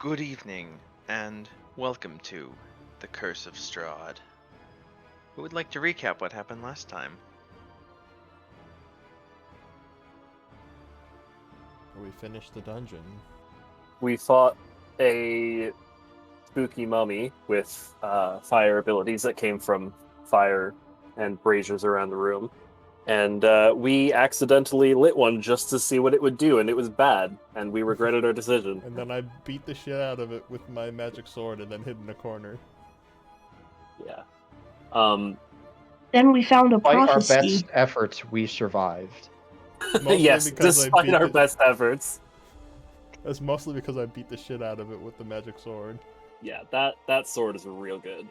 Good evening, and welcome to the Curse of Strahd. Who would like to recap what happened last time? We finished the dungeon. We fought a spooky mummy with fire abilities that came from fire and braziers around the room. And we accidentally lit one just to see what it would do, and it was bad, and we regretted our decision. And then I beat the shit out of it with my magic sword and then hid in a corner. Yeah. Then we found a Despite our prophecy. best efforts, we survived. Mostly Yes, because I despite beat our it. best efforts. That's mostly because I beat the shit out of it with the magic sword. Yeah, that sword is real good.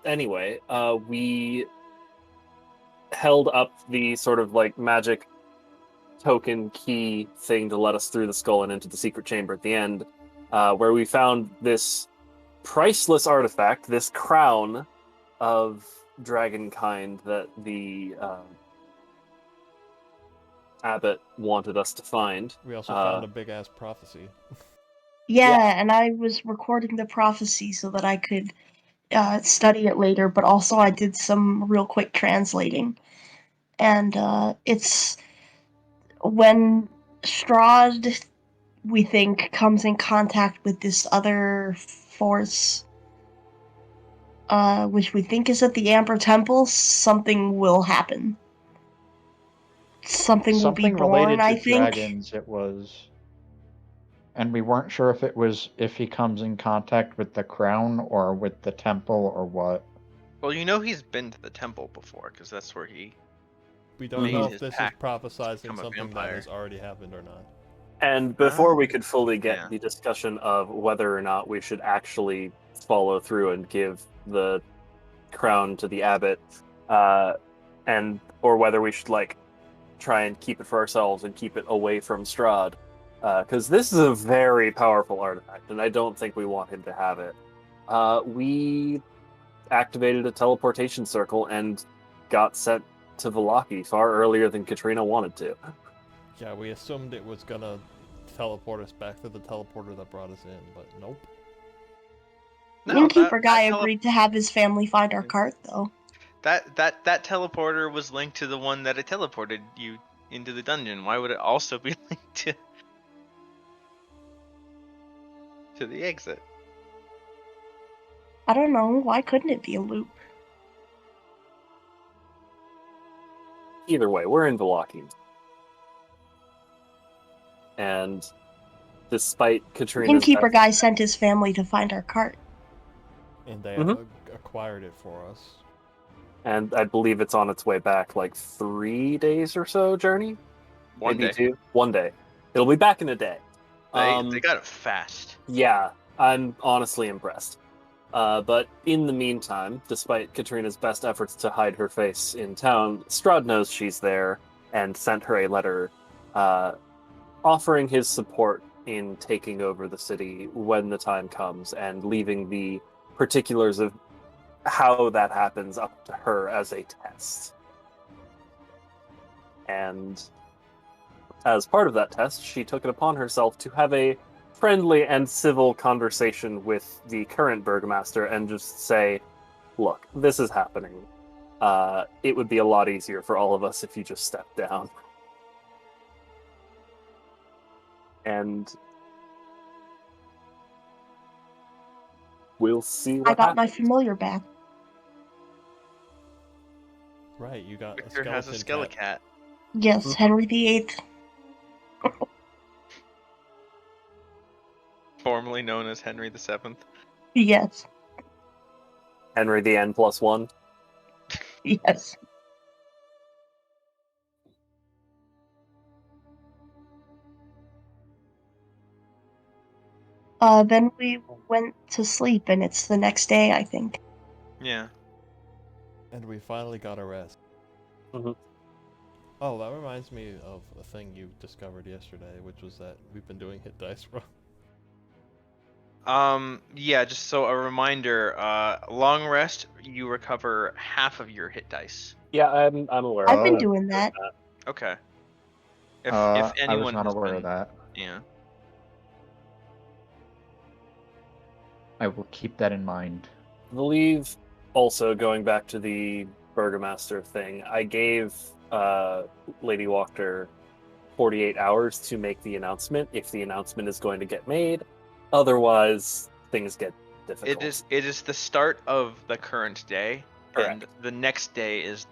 Anyway, we held up the sort of like magic token key thing to let us through the skull and into the secret chamber at the end, where we found this priceless artifact, this crown of dragonkind that the abbot wanted us to find. We also found a big-ass prophecy. Yeah, and I was recording the prophecy so that I could study it later, but also I did some real quick translating. And it's when Strahd, we think, comes in contact with this other force, which we think is at the Amber Temple, something will happen. Something will be born, related to I think. dragons, it was. And we weren't sure if it was if he comes in contact with the crown or with the temple or what. Well, you know he's been to the temple before, because that's where he... We don't made know his if this is pact prophesizing become a something that vampire. has already happened or not. And before we could fully get yeah. the discussion of whether or not we should actually follow through and give the crown to the abbot, and or whether we should like try and keep it for ourselves and keep it away from Strahd, because this is a very powerful artifact, and I don't think we want him to have it. We activated a teleportation circle and got sent to Vallaki far earlier than Katrina wanted to. Yeah, we assumed it was gonna teleport us back to the teleporter that brought us in, but nope. No, Innkeeper that guy agreed to have his family find our cart, though. That teleporter was linked to the one that it teleported you into the dungeon. Why would it also be linked to the exit? I don't know, why couldn't it be a loop? Either way, we're in Vallaki. And despite Katrina's Innkeeper guy sent his family to find our cart. And they acquired it for us. And I believe it's on its way back, like 3 days or so journey? One Maybe day. 2? 1 day. It'll be back in a day. They got it fast. Yeah, I'm honestly impressed. But in the meantime, despite Katrina's best efforts to hide her face in town, Strahd knows she's there and sent her a letter offering his support in taking over the city when the time comes and leaving the particulars of how that happens up to her as a test. And as part of that test, she took it upon herself to have a friendly and civil conversation with the current burgomaster and just say, look, this is happening. It would be a lot easier for all of us if you just stepped down. And we'll see what I got happens. my familiar back. Right, you got Victor a has a skeleton cat. skelecat. Yes, Henry VIII. Formerly known as Henry VII. Yes, Henry the N+1. yes. Then we went to sleep, and it's the next day, I think. Yeah. And we finally got a rest. Mhm. Oh, that reminds me of a thing you discovered yesterday, which was that we've been doing hit dice wrong. Yeah, just so a reminder, long rest, you recover half of your hit dice. Yeah, I'm aware. I've been doing that. Okay. If I was anyone not has aware been, of that. yeah. I will keep that in mind. I believe also going back to the Burgomaster thing, I gave Lady Walker 48 hours to make the announcement if the announcement is going to get made. Otherwise, things get difficult. It is the start of the current day, Correct. and the next day is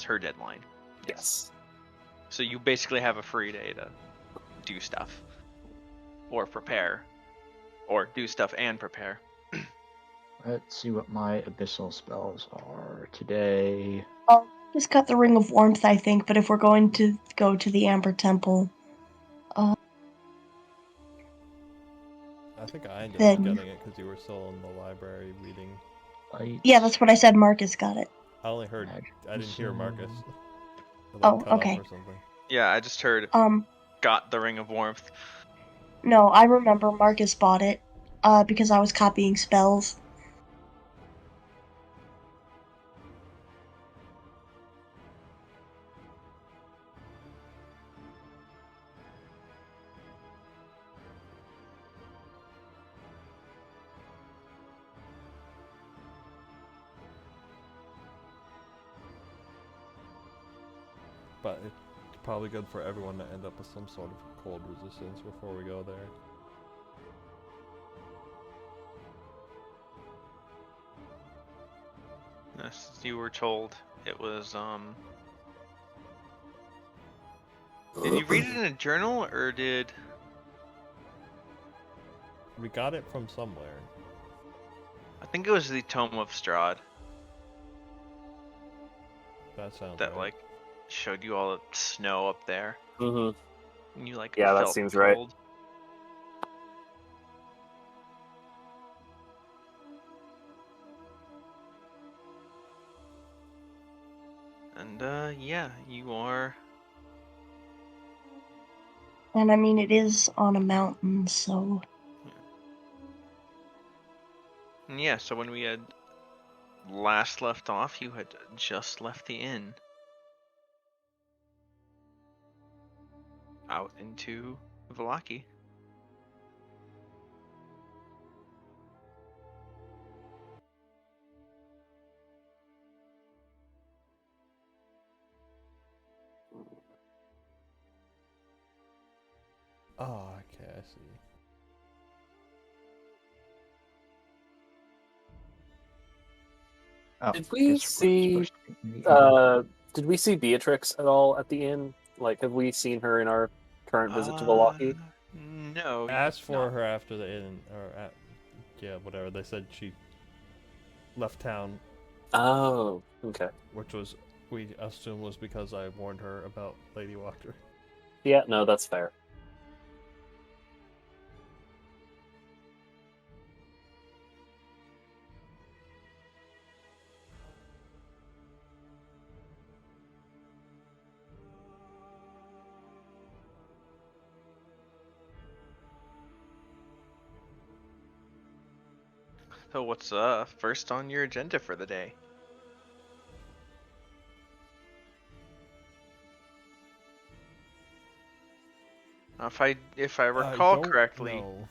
her deadline. Yes. So you basically have a free day to do stuff, or prepare, or do stuff and prepare. Let's see what my abyssal spells are today. Just got the Ring of Warmth, I think, but if we're going to go to the Amber Temple, I think I ended Then- up getting it because you were still in the library reading. Light, yeah, that's what I said. Marcus got it. I only heard. magic I didn't hear Marcus. missile. It, like, Oh, cut okay. off or something. Yeah, I just heard got the Ring of Warmth. No, I remember Marcus bought it, because I was copying spells. But it's probably good for everyone to end up with some sort of cold resistance before we go there. As you were told, it was Did you read it in a journal, or did? We got it from somewhere. I think it was the Tome of Strahd That sounds that right. like showed you all the snow up there, Mm-hmm. and you like Yeah, that felt seems right. cold. And yeah, you are. And I mean, it is on a mountain, so. And yeah, so when we had last left off, you had just left the inn out into Vallaki. Oh, okay, I see. Oh, Did I we guess we're see, supposed to be in the inn. Did we see Beatrix at all at the inn? Like, have we seen her in our current visit to Vallaki? No. you Asked did for not. her after the inn, yeah, whatever. They said she left town, Oh, okay. which was we assume was because I warned her about Lady Walker. Yeah, no, that's fair. So what's first on your agenda for the day? If I recall don't correctly, know.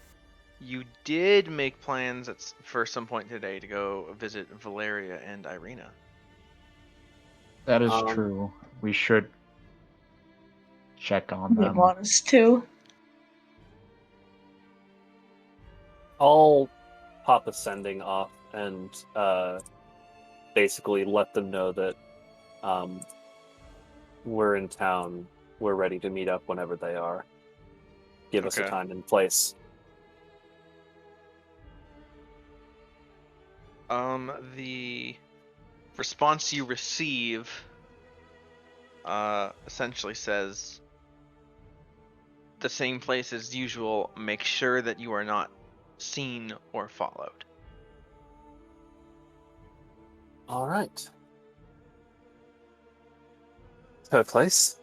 you did make plans for some point today to go visit Valeria and Irina. That is Um, true. We should check on They them. want us to. I'll pop a sending off and basically let them know that we're in town. We're ready to meet up whenever they are. Give us a Okay. time and place. The response you receive essentially says the same place as usual. Make sure that you are not seen or followed. All right. Her place?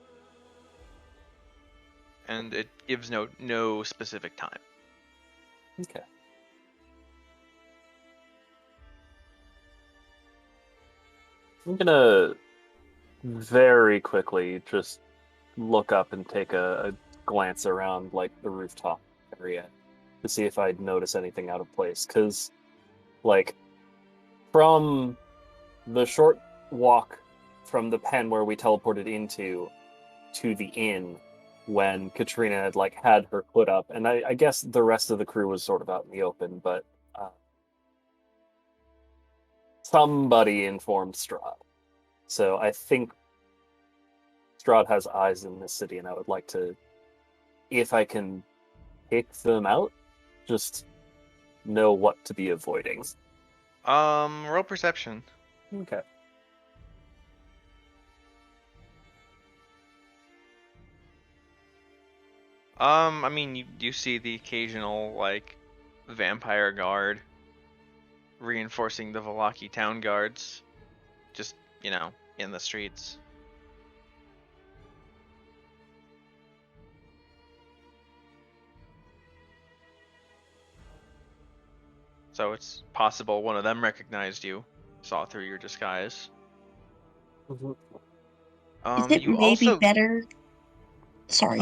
And it gives no specific time. Okay. I'm gonna very quickly just look up and take a glance around like the rooftop area. to see if I'd notice anything out of place. Because, like, from the short walk from the pen where we teleported into to the inn when Katrina had, like, had her hood up, and I guess the rest of the crew was sort of out in the open, but somebody informed Strahd. So I think Strahd has eyes in this city, and I would like to, if I can pick them out, just know what to be avoiding. Roll perception. Okay. I mean, you see the occasional, like, vampire guard reinforcing the Vallaki town guards, just, in the streets. So it's possible one of them recognized you, saw through your disguise. Is it You maybe also, better? Sorry.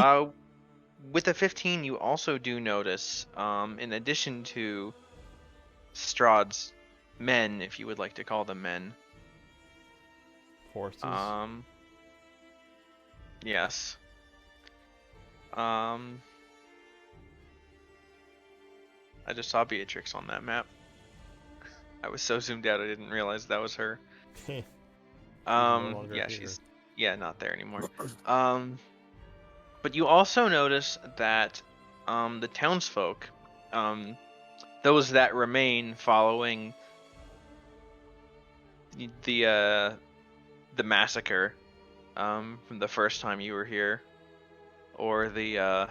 with the 15, you also do notice, in addition to Strahd's men, if you would like to call them men. Forces. Yes. I just saw Beatrix on that map. I was so zoomed out I didn't realize that was her. longer Yeah, here. she's not there anymore. But you also notice that the townsfolk, those that remain following the massacre from the first time you were here, or the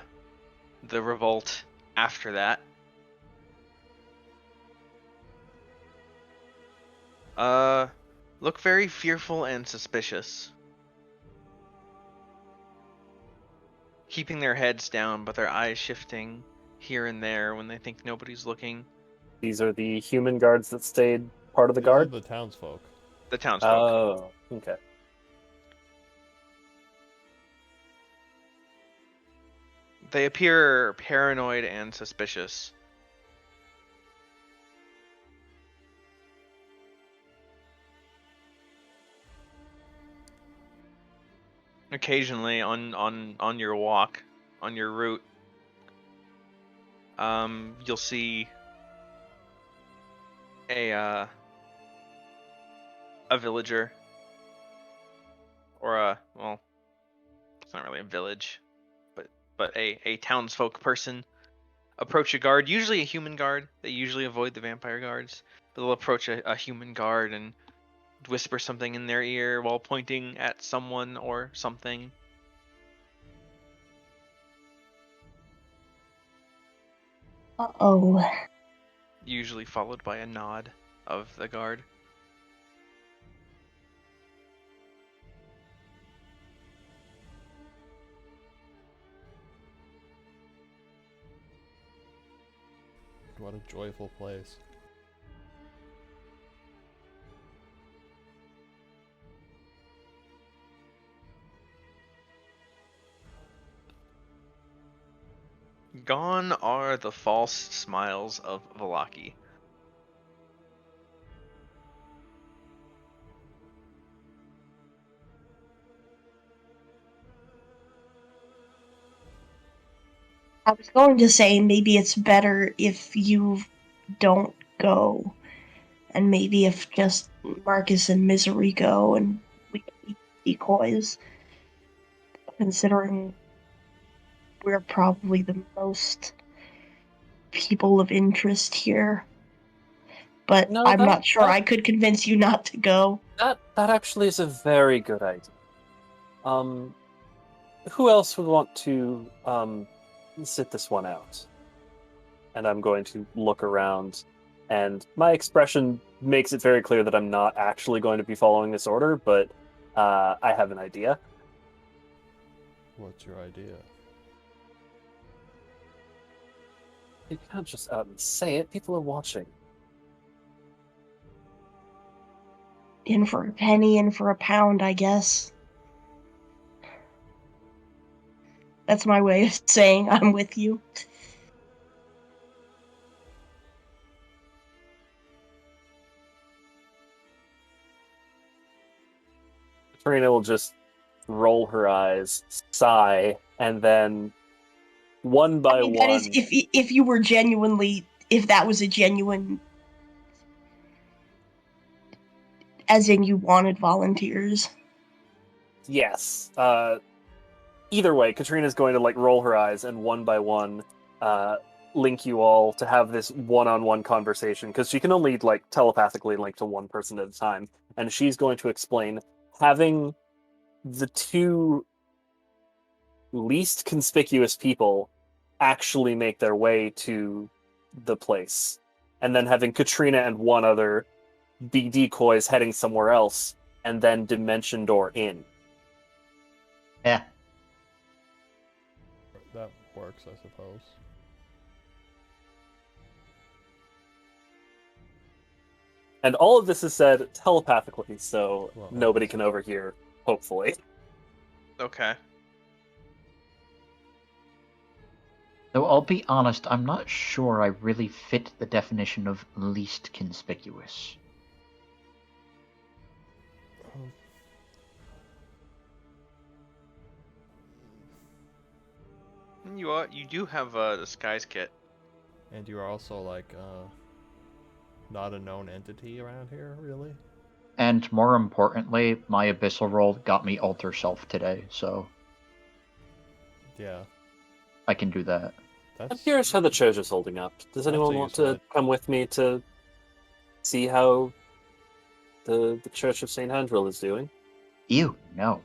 revolt after that, look very fearful and suspicious, keeping their heads down but their eyes shifting here and there when they think nobody's looking. These are the human guards that stayed part of the These are guard? the townsfolk. The townsfolk. Oh, okay. They appear paranoid and suspicious. Occasionally on your walk, on your route, you'll see a villager, or it's not really a village, but a townsfolk person approach a guard, usually a human guard. They usually avoid the vampire guards, but they'll approach a human guard and whisper something in their ear while pointing at someone or something. Uh-oh. Usually followed by a nod of the guard. What a joyful place. Gone are the false smiles of Vallaki. I was going to say maybe it's better if you don't go, and maybe if just Marcus and Misery go, and we can be decoys, considering we're probably the most people of interest here. But No, I'm not sure I could convince you not to go. That actually is a very good idea. Who else would want to sit this one out? And I'm going to look around, and my expression makes it very clear that I'm not actually going to be following this order, but I have an idea. What's your idea? You can't just out and say it. People are watching. In for a penny, in for a pound, I guess. That's my way of saying I'm with you. Katrina will just roll her eyes, sigh, and then one by I mean, that is, one. if you were genuinely, if that was a genuine, as in you wanted volunteers. Yes. Either way, Katrina's going to like roll her eyes and one by one link you all to have this one-on-one conversation because she can only like telepathically link to one person at a time, and she's going to explain having the two least conspicuous people actually make their way to the place, and then having Katrina and one other be decoys heading somewhere else, and then dimension door in. Yeah. That works, I suppose. And all of this is said telepathically, so Well, nobody obviously. can overhear, hopefully. Okay. Though I'll be honest, I'm not sure I really fit the definition of least conspicuous. You do have a disguise kit. And you are also like not a known entity around here, really. And more importantly, my abyssal roll got me alter self today, so Yeah, I can do that. I'm that's curious how the church is holding up. Does That's anyone a want useful to come with me to see how the Church of St. Andrel is doing? Ew, no.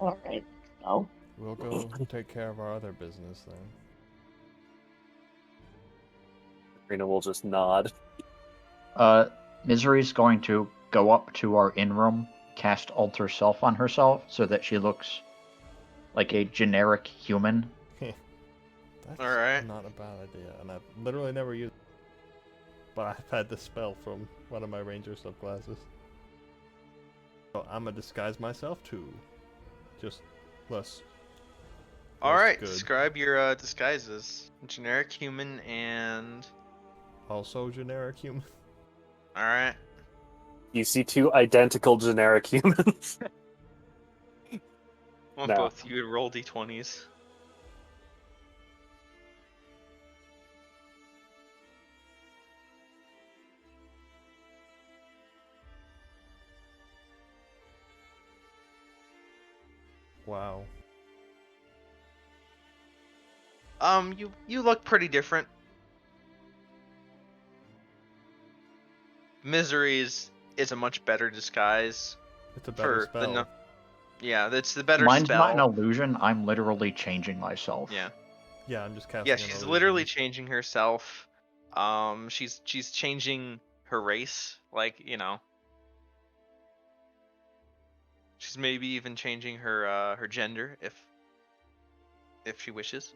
Alright, so. We'll go take care of our other business then. Katrina will just nod. Misery's going to go up to our in-room, cast alter self on herself so that she looks like a generic human. That's Alright. not a bad idea, and I've literally never used it. But I've had the spell from one of my ranger subclasses. So I'm gonna disguise myself too. Just less Alright, good. describe your disguises. Generic human and... Also generic human. Alright. You see two identical generic humans. Want No. both you to roll d20s. Wow. You look pretty different. Misery's is a much better disguise It's a better for the spell. yeah, that's the better Mine's spell. not an illusion, I'm literally changing myself. Yeah. Yeah, I'm just casting Yeah, an she's illusion. literally changing herself. She's changing her race, like, you know. She's maybe even changing her gender if she wishes.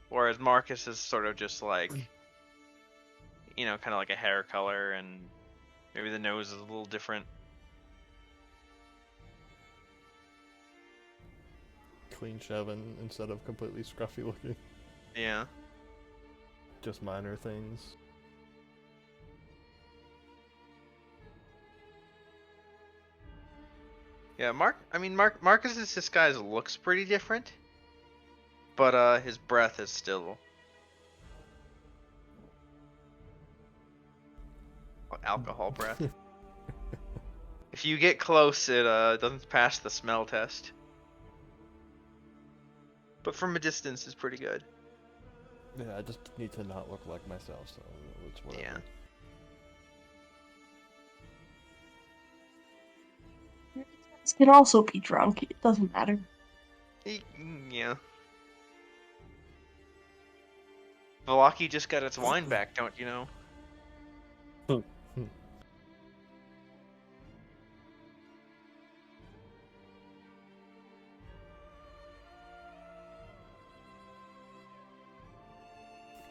Whereas Marcus is sort of just like, you know, kind of like a hair color, and maybe the nose is a little different. Clean shaven instead of completely scruffy looking. Yeah. Just minor things. Yeah, Marcus's disguise looks pretty different, but his breath is still alcohol breath. If you get close, it doesn't pass the smell test. But from a distance, it's pretty good. Yeah, I just need to not look like myself, so it's whatever. Yeah. This can also be drunk, it doesn't matter. Yeah. Vallaki just got its wine back, don't you know?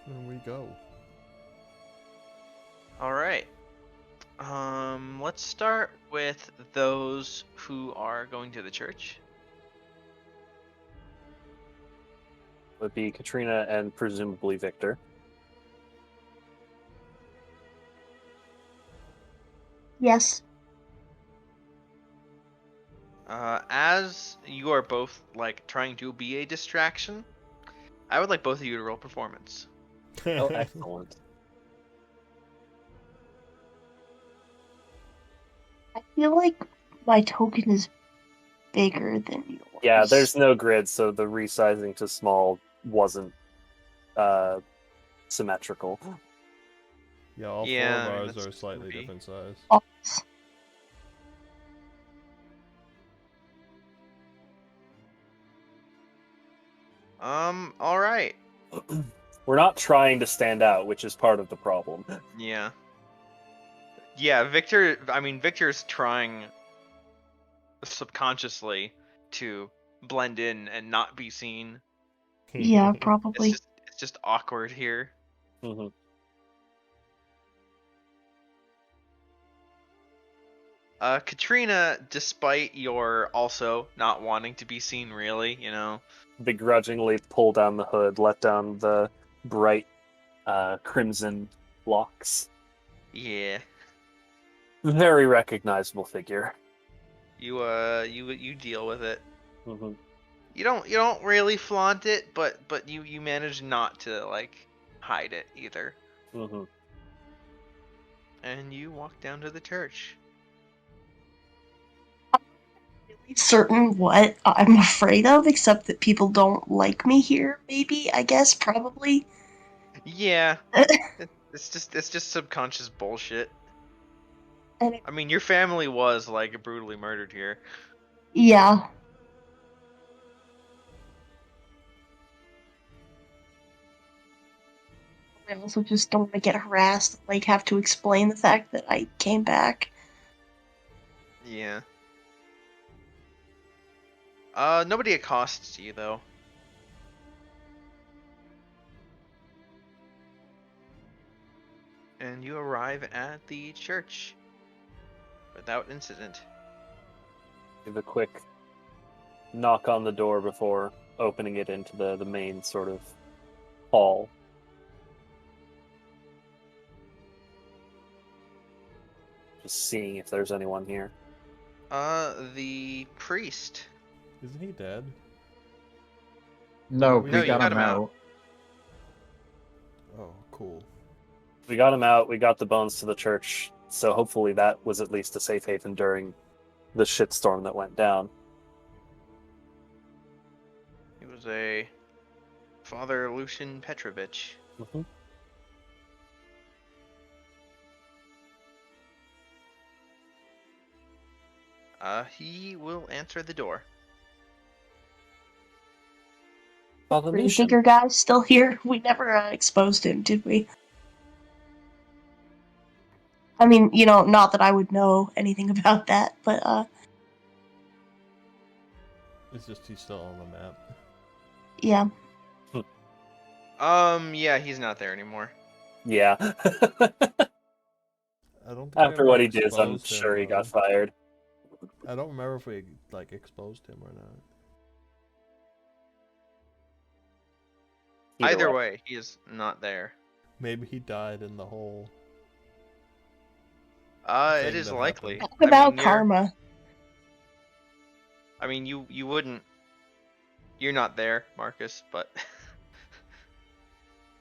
There we go. Alright. Let's start with those who are going to the church. Would be Katrina and presumably Victor. Yes. As you are both like trying to be a distraction, I would like both of you to roll performance. Oh, excellent. I feel like my token is bigger than yours. Yeah, there's no grid, so the resizing to small wasn't symmetrical. Yeah, all Yeah, four I of mean, ours that's are slightly gonna be- different size. Oh, All right. We're not trying to stand out, which is part of the problem. Yeah. Yeah, Victor. I mean, Victor's trying subconsciously to blend in and not be seen. yeah, It's probably. just awkward here. Mhm. Katrina, despite your also not wanting to be seen, really, Begrudgingly pull down the hood, let down the bright crimson locks. yeah, Very recognizable figure. you deal with it. Hmm. You don't really flaunt it, but you manage not to like hide it either. Hmm. And you walk down to the church. Really certain what I'm afraid of, except that people don't like me here. Maybe, I guess, probably. Yeah, it's just subconscious bullshit. And I mean, your family was like brutally murdered here. yeah. I also just don't want to get harassed, like have to explain the fact that I came back. Yeah. Nobody accosts you though. And you arrive at the church without incident. Give a quick knock on the door before opening it into the main sort of hall. Just seeing if there's anyone here. The priest. Isn't he dead? No, No, we you got got him him out. out. Oh, cool. We got him out, we got the bones to the church, so hopefully that was at least a safe haven during the shitstorm that went down. He was a Father Lucian Petrovich. Mm-hmm. He will answer the door. Father The Lucian. bigger guy's still here. We never exposed him, did we? I mean, not that I would know anything about that, but It's just he's still on the map. yeah. Yeah, he's not there anymore. Yeah. I don't think After we what ever he did, I'm exposed him, sure he got though. fired. I don't remember if we exposed him or not. Either way, he is not there. Maybe he died in the hole. It Thing is that likely. happened. Talk about you're- karma. I mean, you wouldn't. You're not there, Marcus, but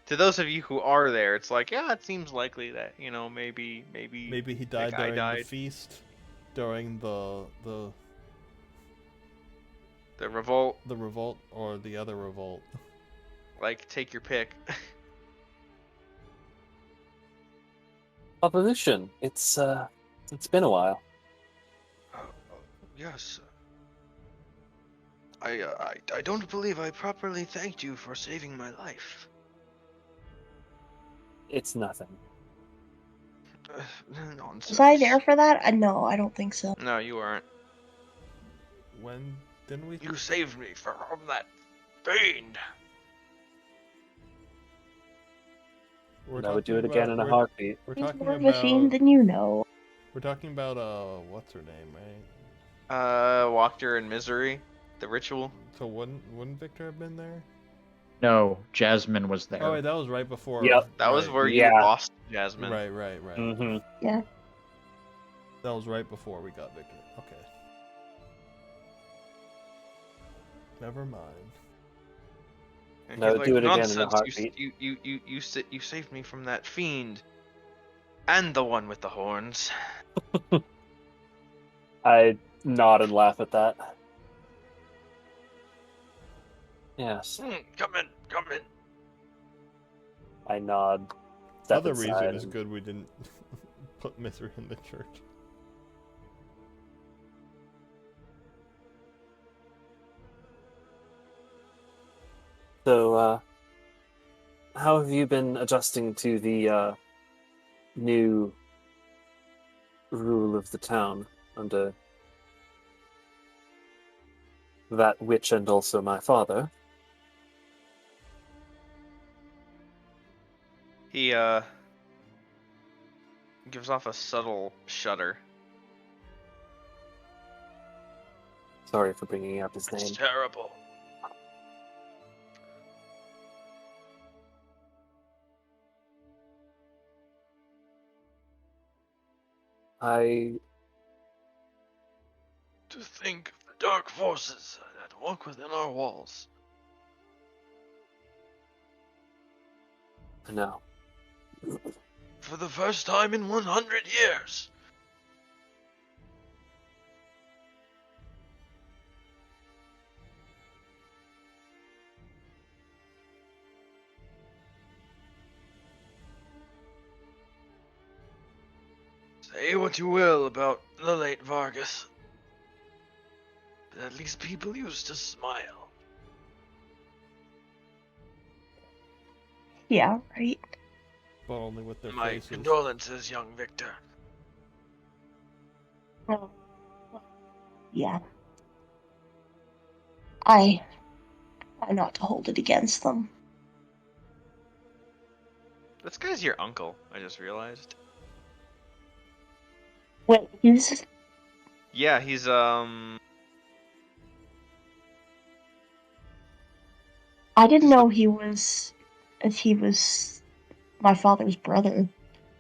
to those of you who are there, it's like, yeah, it seems likely that maybe Maybe he died guy during the died. feast, during the revolt. revolt, or the other revolt. Like, take your pick. Father Lucian, it's been a while. Yes. I don't believe I properly thanked you for saving my life. It's nothing. Nonsense. Was I there for that? No, I don't think so. No, you weren't. When didn't we? You saved me from that fiend. I would do it again in a heartbeat. We're He's talking more of a fiend about. than you know. We're talking about what's her name, right? Walked in misery. The ritual. So wouldn't Victor have been there? No, Jasmine was there. Oh wait, that was right before. Yep. That was right. where Yeah. you lost Jasmine. Right. Mm-hmm. Yeah. That was right before we got Victor. Okay. Never mind. And No, he's like, do it again in a nonsense! heartbeat. You saved me from that fiend, and the one with the horns. I nod and laugh at that. Yes, Come in, come in. I nod. Step Other inside reason is and- good we didn't put Mithril in the church. So, how have you been adjusting to the new rule of the town under that witch and also my father? He gives off a subtle shudder. Sorry for bringing up his It's name. terrible. I To think of the dark forces that walk within our walls. know. For the first time in 100 years. Say what you will about the late Vargas, but at least people used to smile. Yeah, right. But only with their My faces. condolences, young Victor. Oh. Yeah. I try not to hold it against them. This guy's your uncle, I just realized. Wait, he's Yeah, he's I didn't He's the- know he was my father's brother.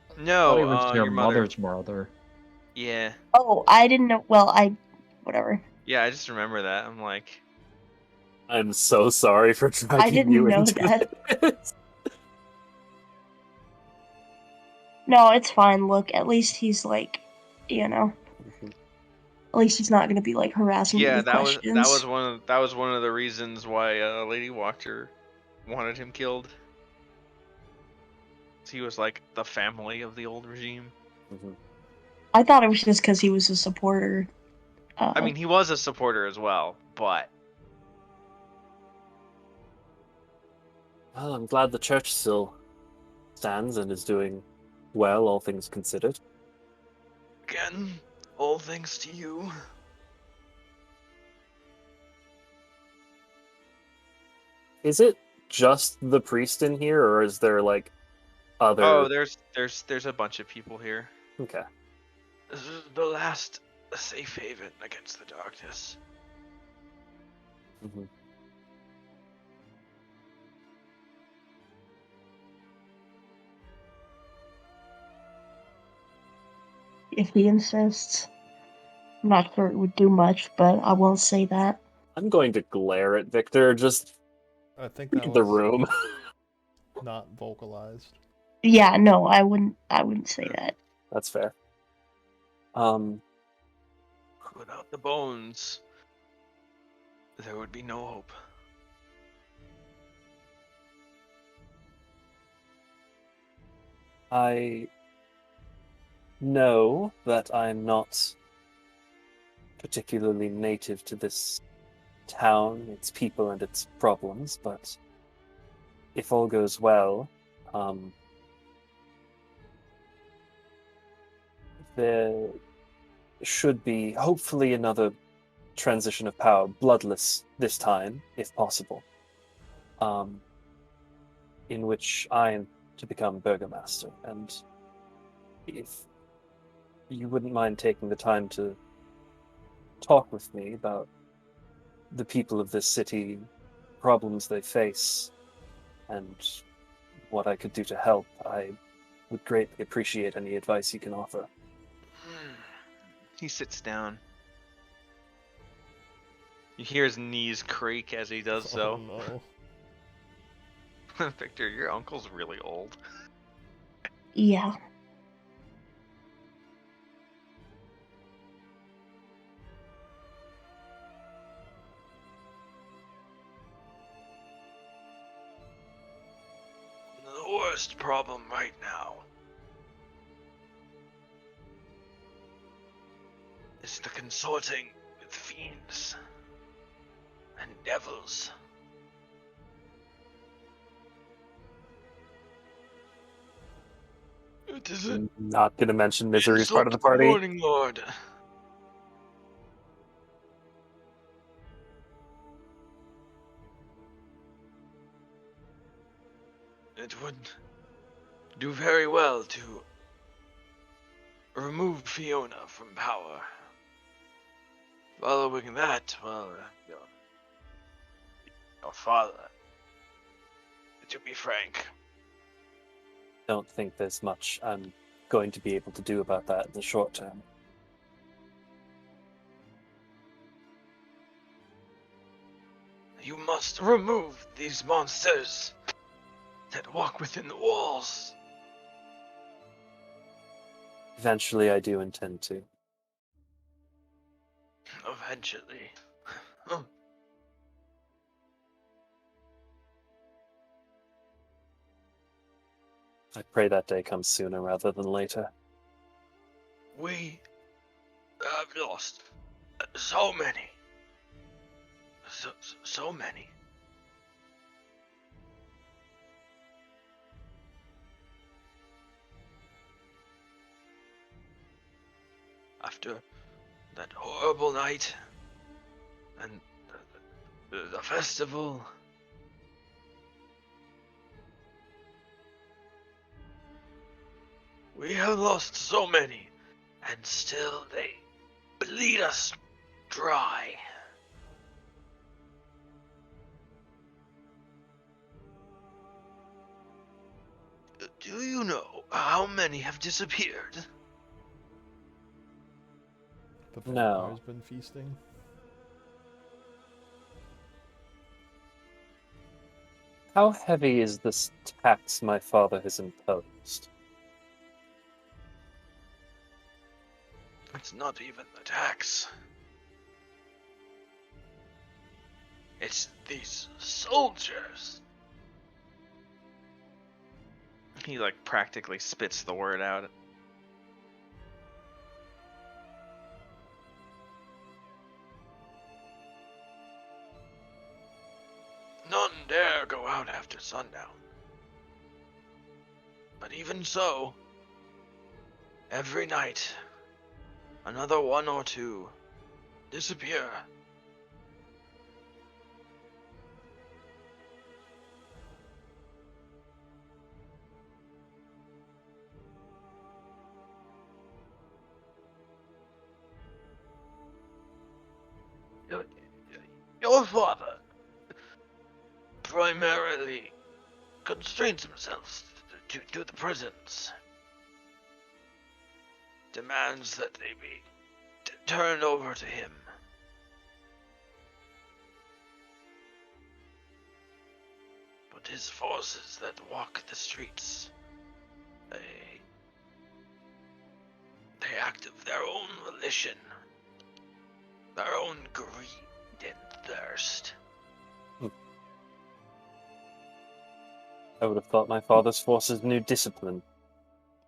thought he no, was your your mother. mother's brother. Yeah. Oh, I didn't know. Well, whatever. Yeah, I just remember that. I'm like, I'm so sorry for I dragging didn't you know into that. this. No, it's fine. Look, at least he's like, you know, at least he's not gonna be like harassing me yeah, with that questions. was one of the reasons why Lady Watcher wanted him killed. He was like the family of the old regime. Mhm. I thought it was just because he was a supporter. I mean, he was a supporter as well, but Well, I'm glad the church still stands and is doing well, all things considered. again, all thanks to you. Is it just the priest in here, or is there like other? Oh, there's a bunch of people here. Okay. This is the last safe haven against the darkness. Mhm. If he insists. I'm not sure it would do much, but I won't say that. I'm going to glare at Victor. Just I think that read the was room. not vocalized. Yeah, no, I wouldn't say that. That's fair. Without the bones, there would be no hope. I know that I'm not particularly native to this town, its people, and its problems, but if all goes well, there should be hopefully another transition of power, bloodless this time, if possible, in which I am to become burgomaster. And if you wouldn't mind taking the time to talk with me about the people of this city, problems they face, and what I could do to help, I would greatly appreciate any advice you can offer. He sits down. You hear his knees creak as he does so. Oh no. Victor, your uncle's really old. Yeah. The worst problem right now is the consorting with fiends and devils. It is a Not going to mention Misery's part of the insult to party. Morning Lord. It would do very well to remove Fiona from power. Following that, well, your father, to be frank, Don't think there's much I'm going to be able to do about that in the short term. you must remove these monsters that walk within the walls. Eventually, I do intend to. Eventually. I pray that day comes sooner rather than later. We have lost so many. So many. After that horrible night and the festival, we have lost so many, and still they bleed us dry. Do you know how many have disappeared? The No. vampire's been feasting. How heavy is this tax my father has imposed? It's not even the tax. It's these soldiers. He practically spits the word out. None dare go out after sundown. But even so, every night, another one or two disappear. Your father primarily constrains himself to the prisons. Demands that they be turned over to him. But his forces that walk the streets, they act of their own volition, their own greed and thirst. I would have thought my father's forces knew discipline.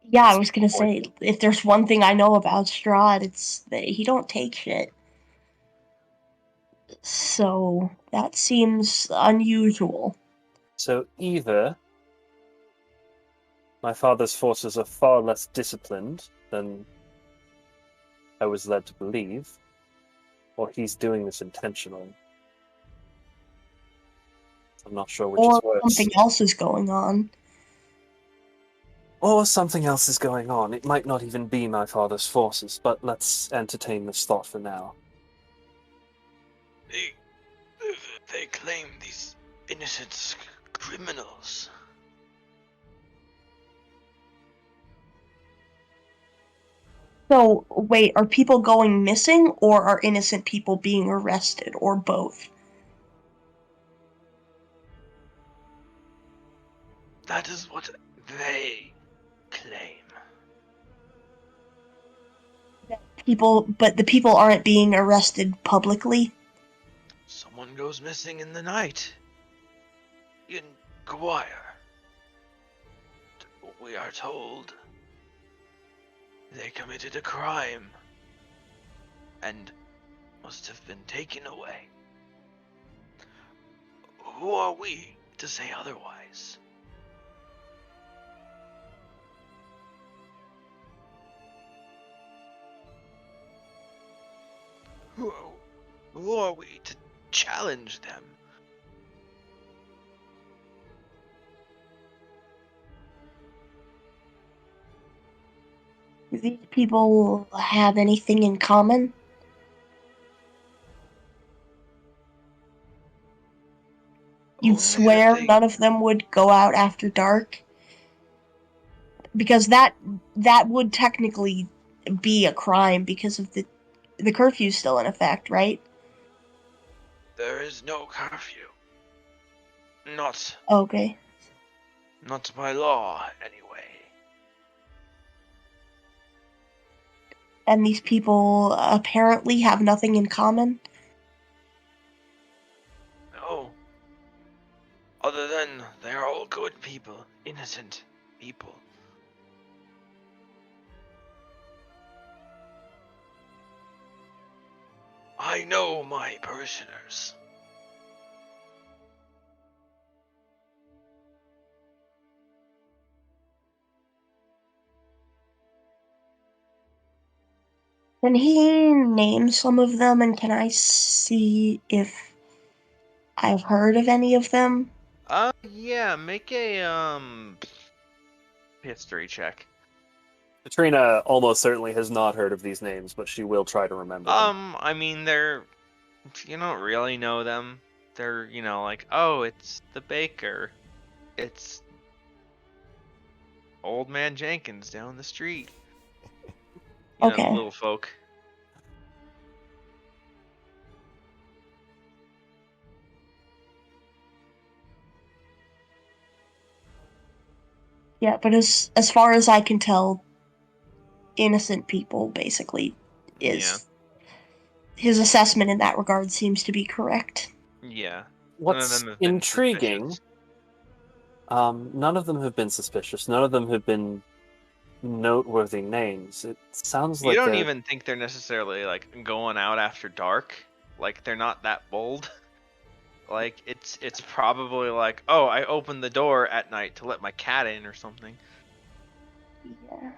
Yeah, I was gonna say, if there's one thing I know about Strahd, it's that he don't take shit. So that seems unusual. So either my father's forces are far less disciplined than I was led to believe, or he's doing this intentionally. I'm not sure which Or is worse. something else is going on. Or something else is going on. It might not even be my father's forces, but let's entertain this thought for now. They claim these innocent criminals. So, wait, are people going missing, or are innocent people being arrested, or both? That is what they claim. But the people aren't being arrested publicly? Someone goes missing in the night. Inquire. We are told they committed a crime and must have been taken away. Who are we to say otherwise? Who are we to challenge them? Do these people have anything in common? You'd Only that swear they none of them would go out after dark? Because that would technically be a crime because of the curfew's still in effect, right? There is no curfew. Not Okay. by law, anyway. And these people apparently have nothing in common? No. Other than they're all good people, innocent people. I know my parishioners. Can he name some of them, and can I see if I've heard of any of them? Yeah, make a history check. Katrina almost certainly has not heard of these names, but she will try to remember them. I mean, you don't really know them. They're, like, oh, it's the baker. It's Old Man Jenkins down the street. The Okay. little folk. Yeah, but as far as I can tell, innocent people basically Yeah. is his assessment in that regard seems to be correct. Yeah. None of What's them have been intriguing, suspicious. none of them have been suspicious. None of them have been noteworthy names. It sounds You like don't they're even think they're necessarily like going out after dark. Like they're not that bold. Like it's probably like, oh, I opened the door at night to let my cat in or something. Yeah.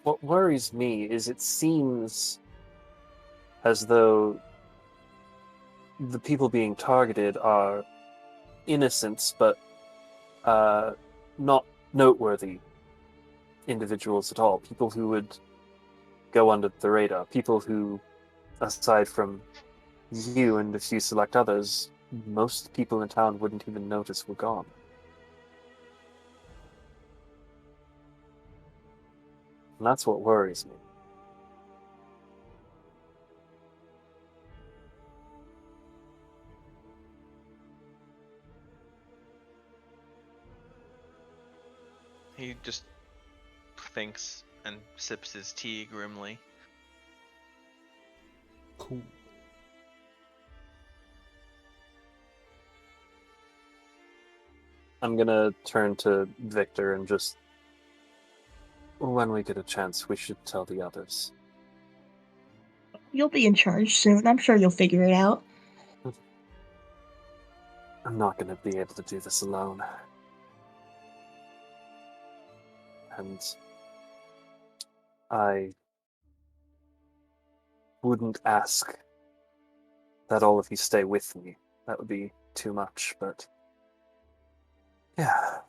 What worries me is it seems as though the people being targeted are innocents, but not noteworthy individuals at all. People who would go under the radar. People who, aside from you and a few select others, most people in town wouldn't even notice were gone. And that's what worries me. He just thinks and sips his tea grimly. Cool. I'm gonna turn to Victor and just, when we get a chance, we should tell the others. You'll be in charge soon. I'm sure you'll figure it out. I'm not gonna be able to do this alone. And I wouldn't ask that all of you stay with me. That would be too much, but yeah,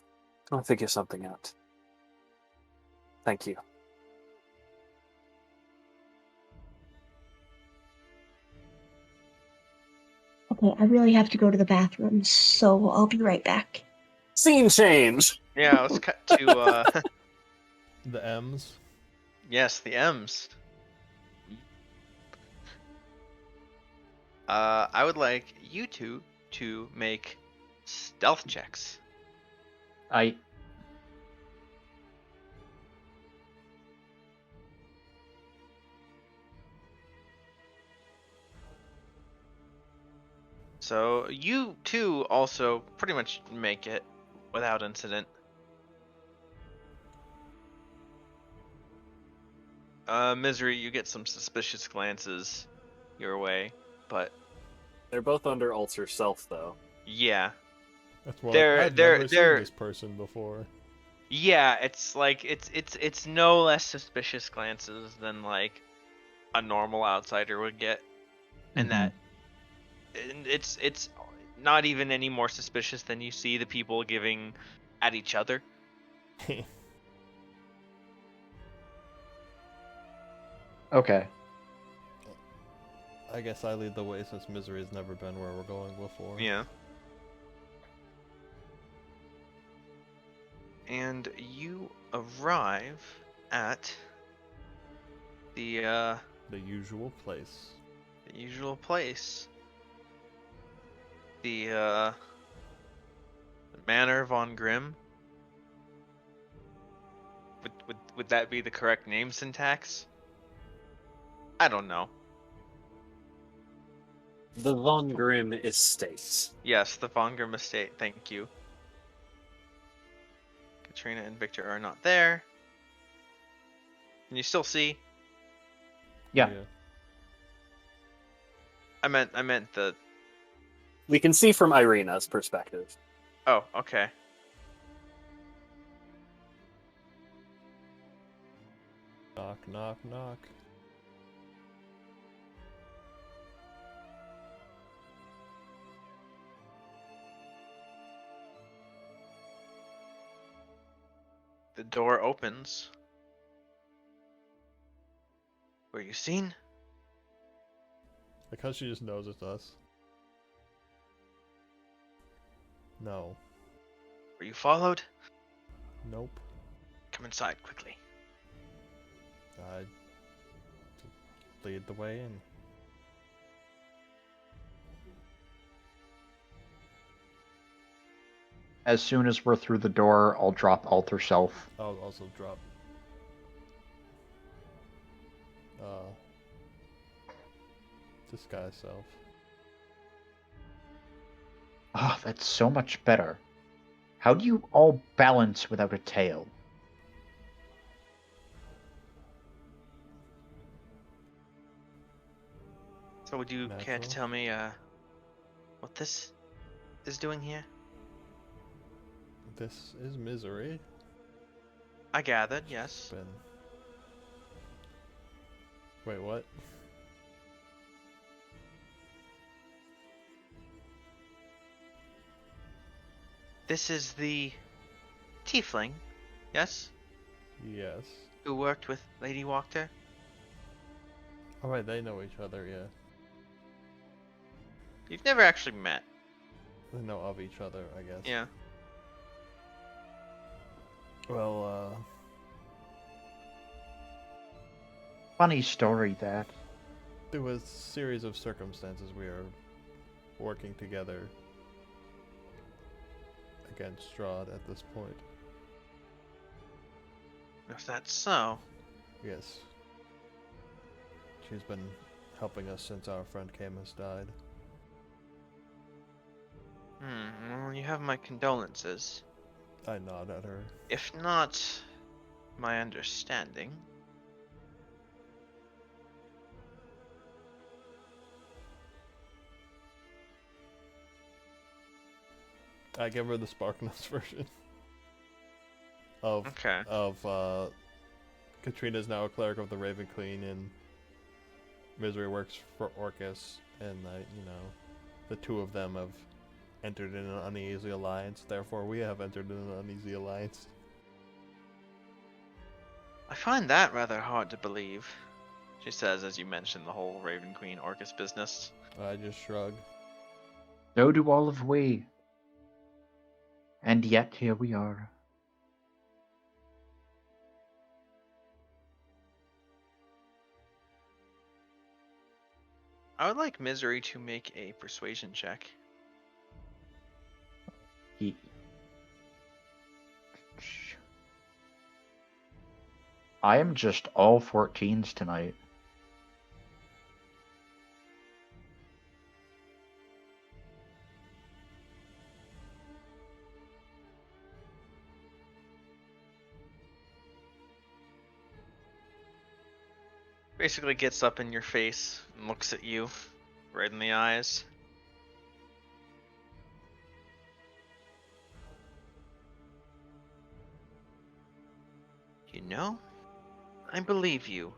I'll figure something out. Thank you. Okay, I really have to go to the bathroom, so I'll be right back. Scene change. Yeah, let's cut to The M's. yes, the M's. I would like you two to make stealth checks. I So you two also pretty much make it without incident. Misery, you get some suspicious glances your way, but They're both under Ulcer Self, though. yeah, That's more They're- like, I've they're- never they're- seen this person before. yeah, it's like it's no less suspicious glances than like a normal outsider would get, and that and it's not even any more suspicious than you see the people giving at each other. Okay. I guess I lead the way since Misery has never been where we're going before. Yeah. And you arrive at the The usual place. usual place. The Manor von Grimm. Would that be the correct name syntax? I don't know. The Von Grimm Estate. Yes, the von Grimm estate. Thank you. Katrina and Victor are not there. Can you still see? Yeah. I meant the. We can see from Irina's perspective. Oh, okay. Knock, knock, knock. The door opens. Were you seen? Like how she just knows it's us. No. Were you followed? Nope. Come inside quickly. I lead the way in. As soon as we're through the door, I'll drop Alter Self. I'll also drop disguise self. Oh, that's so much better. How do you all balance without a tail? So would you care to Natural. tell me what this is doing here? This is Misery. I gathered, yes. Been. Wait, what? This is the tiefling, yes? Yes. Who worked with Lady Wachter? Alright, they know each other, yeah. You've never actually met. They know of each other, I guess. Yeah. Well, Funny story, that. there was a series of circumstances we are working together against Strahd at this point. If that's so. Yes. She's been helping us since our friend Camus died. Well, you have my condolences. I nod at her. If not my understanding. I give her the Sparknotes version of Okay. Katrina's now a cleric of the Raven Queen, and Misery works for Orcus, and the two of them have entered in an uneasy alliance. Therefore, we have entered in an uneasy alliance. I find that rather hard to believe, she says as you mention the whole Raven Queen Orcus business. I just shrug. So do all of we. And yet here we are. I would like Misery to make a persuasion check. He... I am just all 14s tonight. Basically gets up in your face and looks at you right in the eyes. You know, I believe you.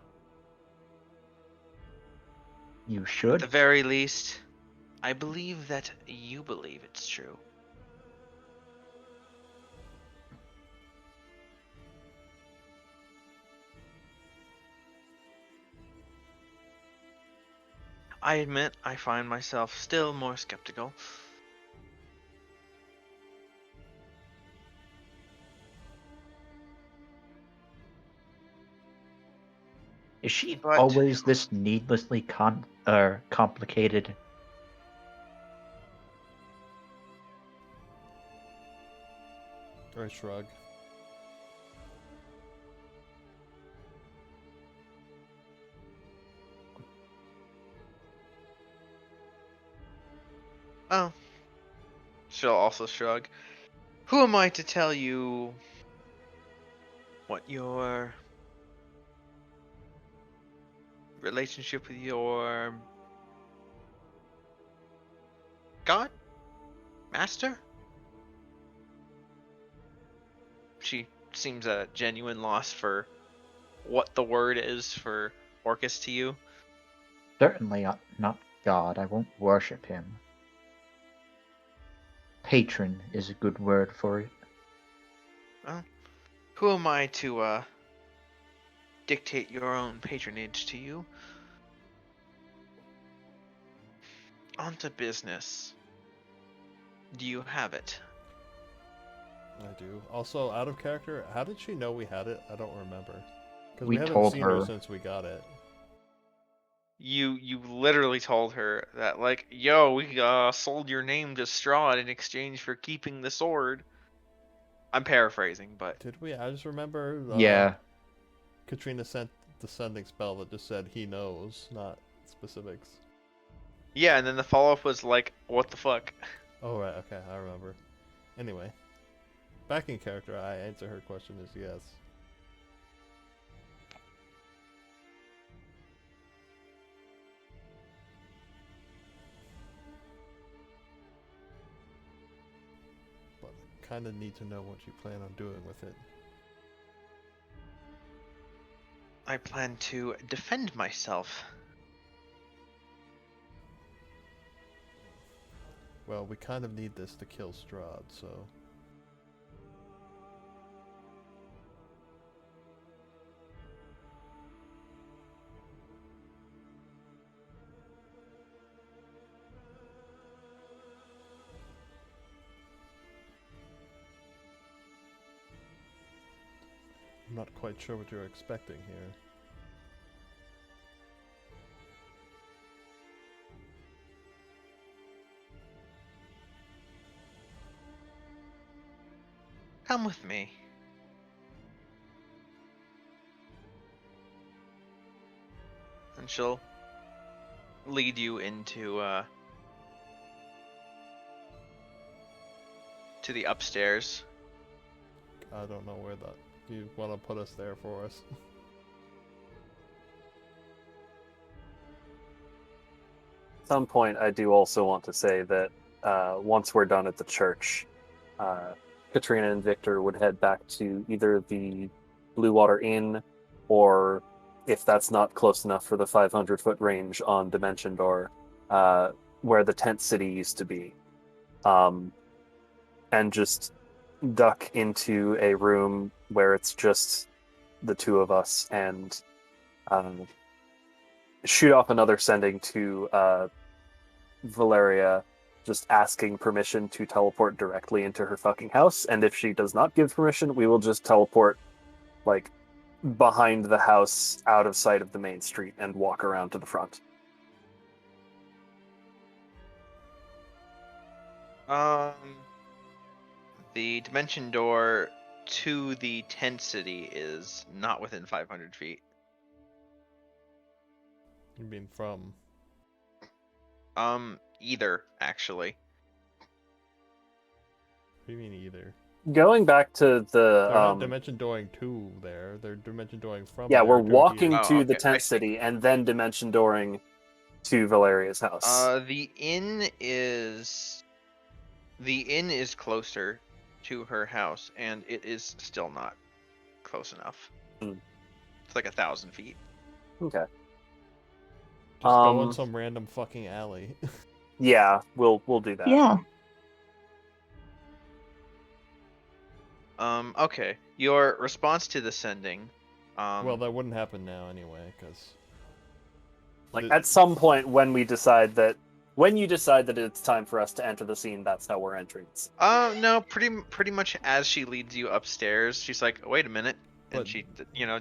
You At should. the very least, I believe that you believe it's true. I admit I find myself still more skeptical. Is she But always this needlessly complicated? I shrug. oh, she'll also shrug. Who am I to tell you what your relationship with your god? Master? She seems at a genuine loss for what the word is for Orcus to you. Certainly not God. I won't worship him. Patron is a good word for it. Well, who am I to dictate your own patronage to you? On to business. Do you have it? I do. Also, out of character, how did she know we had it? I don't remember. Because We we haven't told seen her her. since we got it. You literally told her that, like, yo, we sold your name to Strahd in exchange for keeping the sword. I'm paraphrasing, but Did we? I just remember Yeah. Katrina sent the sending spell that just said he knows, not specifics. yeah, and then the follow-up was like, what the fuck? Oh, right, okay, I remember. Anyway, back in character, I answer her question is yes. But I kind of need to know what you plan on doing with it. I plan to defend myself. Well, we kind of need this to kill Strahd, so... I'm not quite sure what you're expecting here. Come with me. And she'll lead you into to the upstairs. I don't know where that... You want to put us there for us? At some point, I do also want to say that once we're done at the church, Katrina and Victor would head back to either the Blue Water Inn, or if that's not close enough for the 500-foot range on Dimension Door, where the tent city used to be, and just duck into a room where it's just the two of us and shoot off another sending to Valeria just asking permission to teleport directly into her fucking house. And if she does not give permission, we will just teleport, like, behind the house, out of sight of the main street, and walk around to the front. The dimension door to the tent city is not within 500 feet. You mean from? Either, actually. What do you mean either? Going back to the They're not dimension dooring to there. They're dimension dooring from. yeah, there we're to walking here. Oh, to the okay, I tent see. city and then dimension dooring to Valeria's house. The inn is closer to her house, and it is still not close enough. It's like 1,000 feet. Okay. Just go in some random fucking alley. Yeah, we'll do that. Yeah. Okay. Your response to the sending. Well, that wouldn't happen now anyway, because Like at some point when you decide that it's time for us to enter the scene, that's how we're entering the scene. No, pretty much as she leads you upstairs, she's like, "Wait a minute," and But she,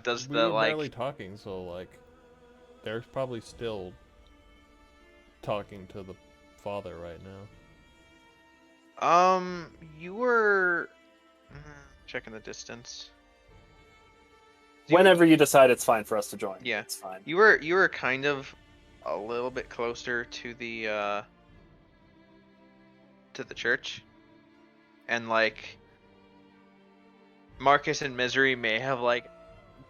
does we the were like. barely talking, so like, they're probably still talking to the father right now. You were checking the distance. Whenever you decide it's fine for us to join, Yeah. it's fine. You were kind of a little bit closer to the church, and like Marcus and Misery may have like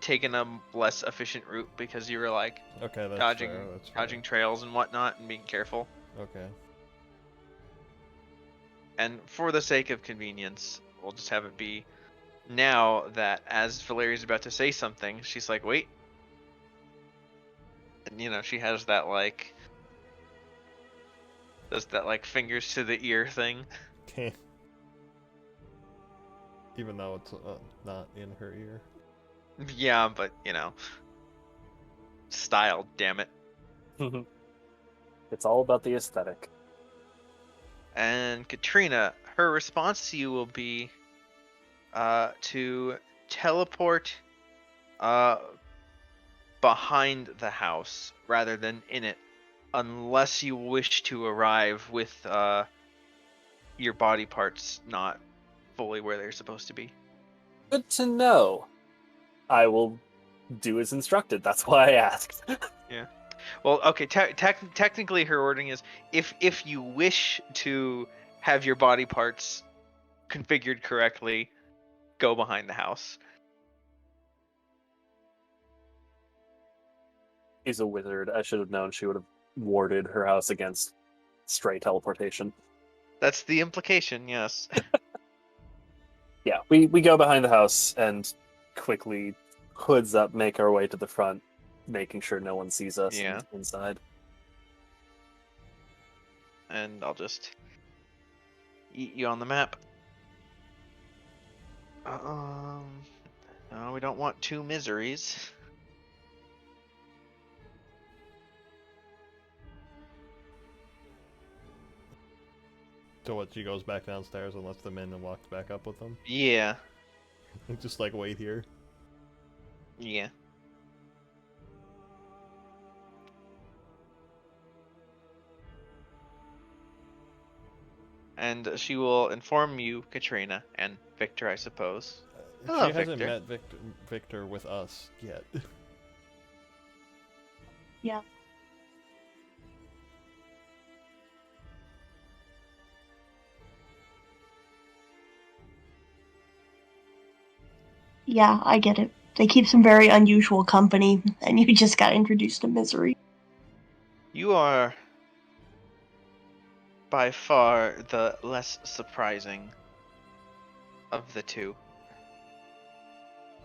taken a less efficient route because you were like Okay, that's dodging fair. That's dodging trails and whatnot and being careful. fair. Okay. And for the sake of convenience, we'll just have it be now that as Valeria's about to say something, she's like, "Wait." And she has that like does that like fingers to the ear thing. Okay. Even though it's not in her ear. Yeah, but style, damn it. It's all about the aesthetic. And Katrina, her response to you will be to teleport behind the house rather than in it, unless you wish to arrive with your body parts not fully where they're supposed to be. Good to know. I will do as instructed. That's why I asked. Yeah. Well, okay. Technically, her wording is if you wish to have your body parts configured correctly, go behind the house. She's a wizard. I should have known she would have warded her house against stray teleportation. That's the implication, yes. Yeah, we go behind the house and quickly hoods up, make our way to the front, making sure no one sees us inside. And I'll just eat you on the map. No, we don't want two miseries. So what? She goes back downstairs and lets them in and walks back up with them. Yeah. Just like wait here. Yeah. And she will inform you, Katrina, and Victor, I suppose. Hello, She hasn't Victor. met Victor with us yet. Yeah. Yeah, I get it. They keep some very unusual company, and you just got introduced to misery. You are by far the less surprising of the two.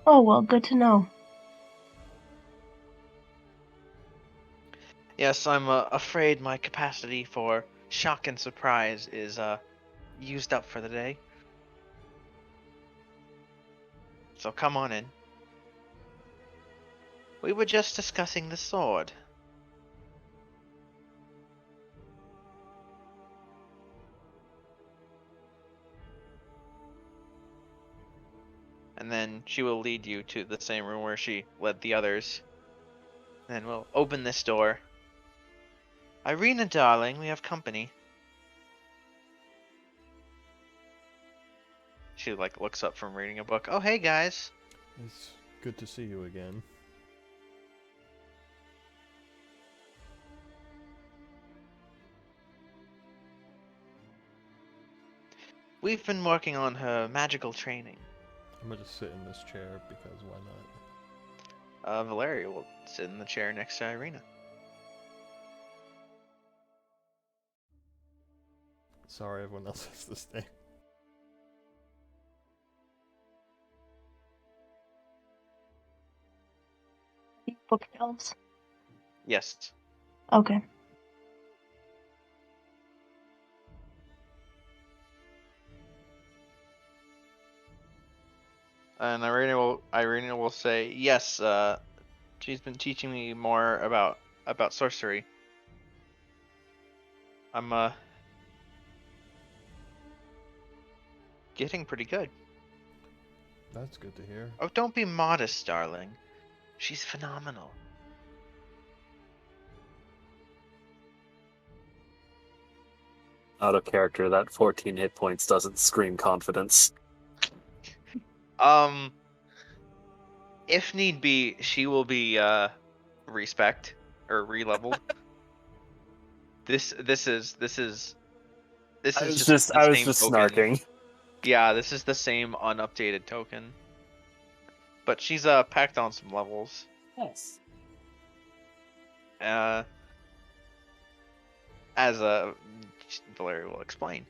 Oh, well, good to know. Yes, I'm afraid my capacity for shock and surprise is used up for the day. So come on in. We were just discussing the sword. and then she will lead you to the same room where she led the others. Then we'll open this door. Irina, darling, we have company. She like looks up from reading a book. Oh, hey guys. It's good to see you again. We've been working on her magical training. I'm gonna just sit in this chair because why not? Valeria will sit in the chair next to Irina. Sorry, everyone else has to stay. Bookshelves. Yes. Okay. And Irina will say, yes, she's been teaching me more about sorcery. I'm getting pretty good. That's good to hear. Oh, don't be modest, darling. She's phenomenal. Out of character, that 14 hit points doesn't scream confidence. If need be, she will be respect or re-leveled. This is I was just the just same token. snarking. Yeah, this is the same unupdated token. But she's packed on some levels. Yes. As Valeria will explain.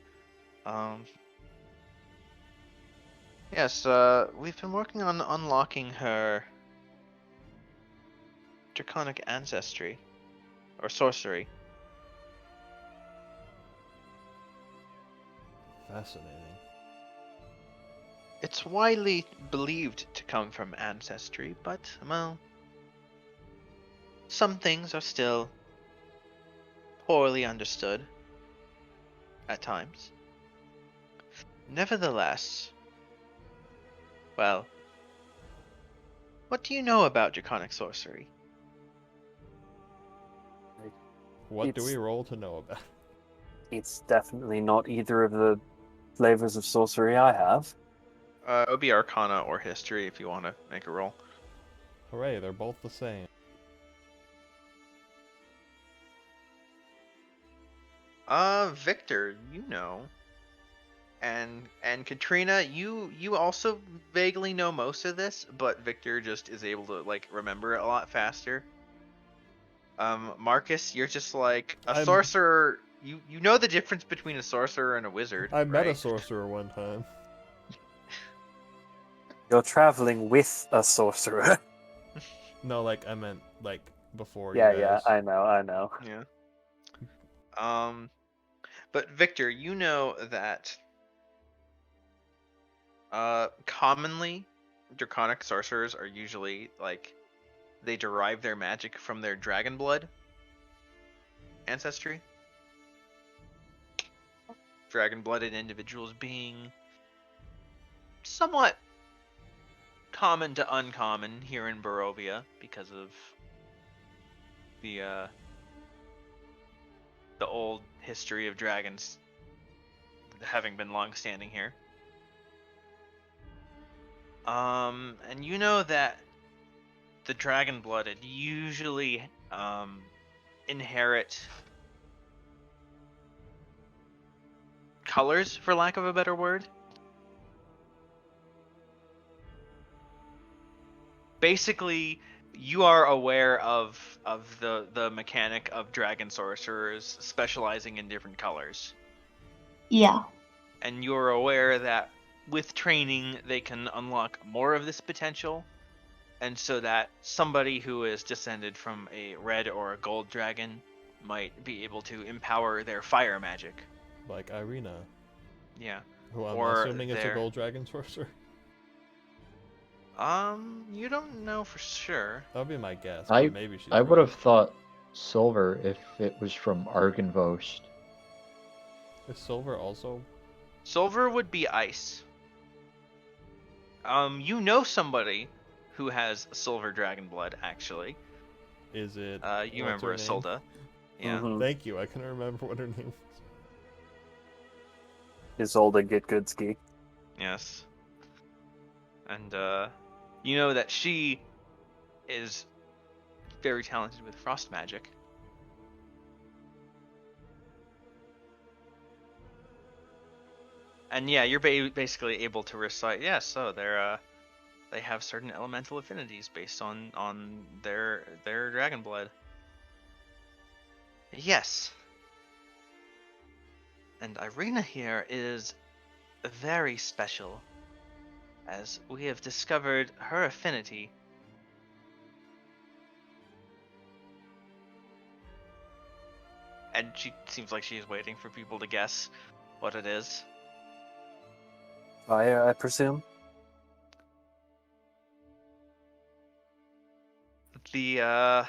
Yes, we've been working on unlocking her draconic ancestry or sorcery. Fascinating. It's widely believed to come from ancestry, but, well, some things are still poorly understood at times. Nevertheless, well, what do you know about draconic sorcery? What do we roll to know about? It's definitely not either of the flavors of sorcery I have. It would be Arcana or History if you want to make a roll. Hooray, they're both the same. Victor, you know. And Katrina, you also vaguely know most of this, but Victor just is able to like remember it a lot faster. Marcus, you're just like a sorcerer. You know the difference between a sorcerer and a wizard. I met a right? sorcerer one time. You're traveling with a sorcerer. No, like I meant like before Yeah, you guys. I know. Yeah. But Victor, you know that commonly draconic sorcerers are usually like they derive their magic from their dragon blood ancestry. Dragon blooded individuals being somewhat common to uncommon here in Barovia because of the old history of dragons having been long standing here. And you know that the dragon blooded usually inherit colors, for lack of a better word. Basically, you are aware of the mechanic of dragon sorcerers specializing in different colors. Yeah. And you're aware that with training they can unlock more of this potential, and so that somebody who is descended from a red or a gold dragon might be able to empower their fire magic. Like Irina. Yeah. Who I'm Or assuming is a their- gold dragon sorcerer. You don't know for sure. That would be my guess, I but maybe she's I would right. have thought silver if it was from Argynvost. Is silver also? Silver would be ice. You know somebody who has silver dragon blood, actually. Is it? You what's remember her name? Isolda. Yeah. Mhm. Thank you. I couldn't remember what her name was. Isolde Get Good Ski. Yes. And you know that she is very talented with frost magic. And yeah, you're basically able to recite. Yeah, so they have certain elemental affinities based on their dragon blood. Yes. And Irina here is very special, as we have discovered her affinity. And she seems like she's waiting for people to guess what it is. I presume. The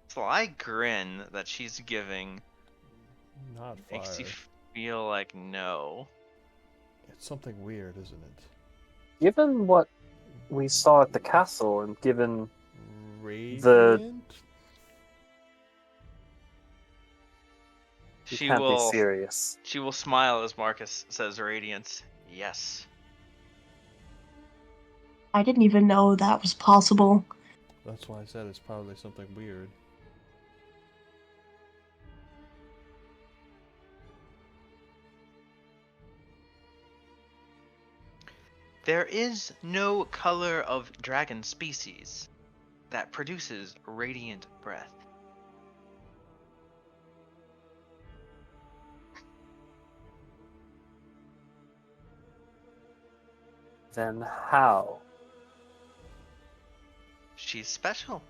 sly grin that she's giving Not makes you fire. feel like no. It's something weird, isn't it? Given what we saw at the castle, and given Radiant? you She can't be will serious. she will smile as Marcus says radiance. Yes. I didn't even know that was possible. That's why I said it's probably something weird. There is no color of dragon species that produces radiant breath. Then how? She's special.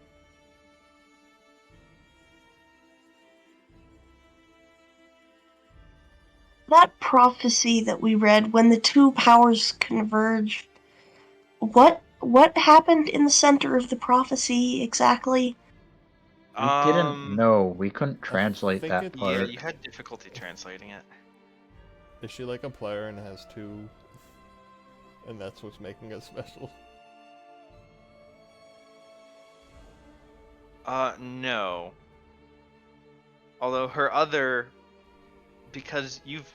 That prophecy that we read, when the two powers converge, what happened in the center of the prophecy exactly? We didn't know. We couldn't I translate think that it's Yeah, part. you had difficulty translating it. Is she like a player and has two, and that's what's making it special? No. Although her other, because you've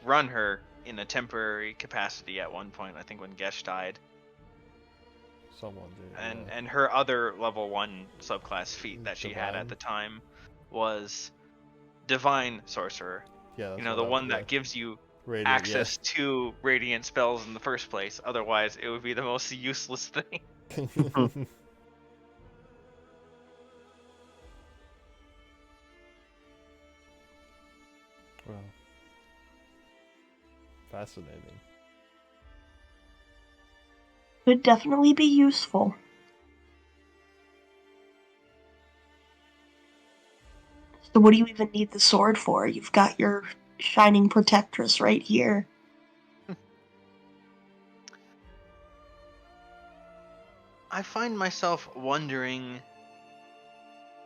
run her in a temporary capacity at one point, I think when Gesh died. Someone did. And Yeah. and her other level 1 subclass feat that she had at Divine. the time was Divine Sorcerer. Yeah, that's You know, what the one yeah. that gives you Radiant, access to radiant spells in the first place. Otherwise, it would be the most useless thing. yeah. Well, fascinating. Could definitely be useful. So what do you even need the sword for? You've got your shining protectress right here. I find myself wondering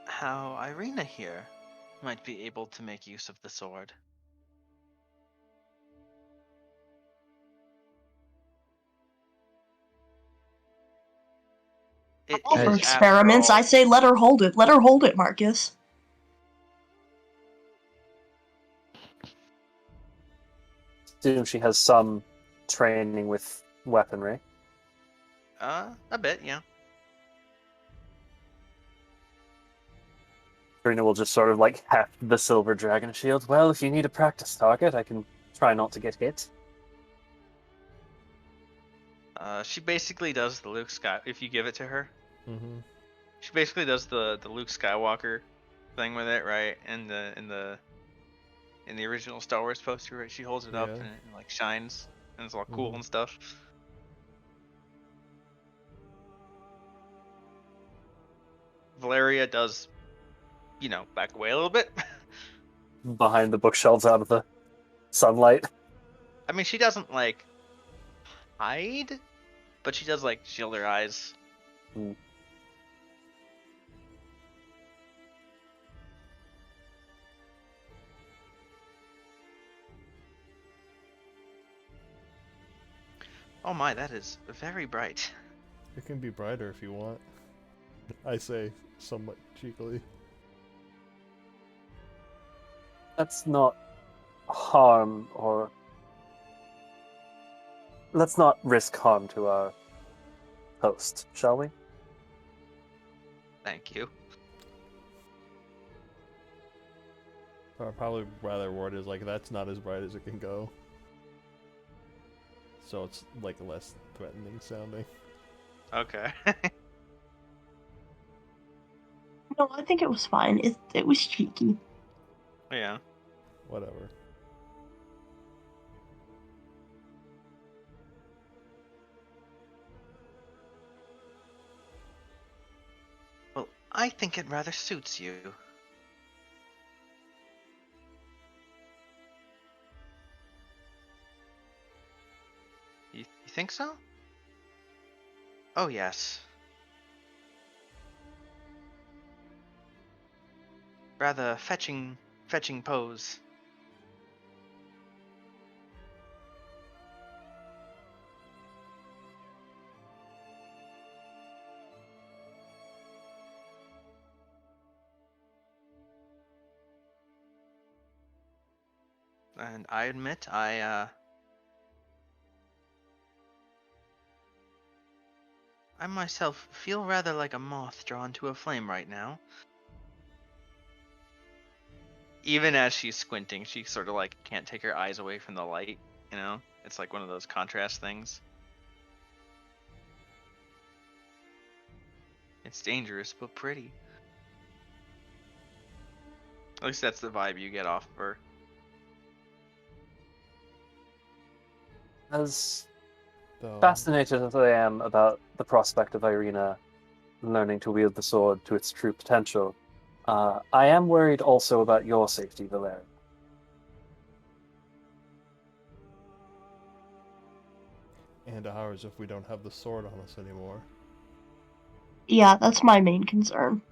how Irina here might be able to make use of the sword. It All for is, after experiments. I all, say let her hold it. Let her hold it, Marcus. Assume she has some training with weaponry. a bit, yeah. Karina will just sort of like heft the silver dragon shield. Well, if you need a practice target, I can try not to get hit. She basically does the Luke Sky. If you give it to her, Mm-hmm. she basically does the Luke Skywalker thing with it, right? In the original Star Wars poster, right? She holds it up Yeah. and it like shines and it's all cool Mhm. and stuff. Valeria does, back away a little bit. Behind the bookshelves out of the sunlight. I mean, she doesn't like hide, but she does like shield her eyes. Hmm. Oh my, that is very bright. It can be brighter if you want. I say somewhat cheekily. Let's not harm or let's not risk harm to our host, shall we? Thank you. Or probably rather word is like, that's not as bright as it can go. So it's like less threatening sounding. Okay. No, I think it was fine. It was cheeky. Yeah. Whatever. Well, I think it rather suits you. You think so? Oh, yes. Rather fetching pose. And I admit, I myself feel rather like a moth drawn to a flame right now. Even as she's squinting, she sort of like can't take her eyes away from the light, you know? It's like one of those contrast things. It's dangerous, but pretty. At least that's the vibe you get off of her. As Though, fascinated as I am about the prospect of Irina learning to wield the sword to its true potential, I am worried also about your safety, Valeria. and ours if we don't have the sword on us anymore. Yeah, that's my main concern.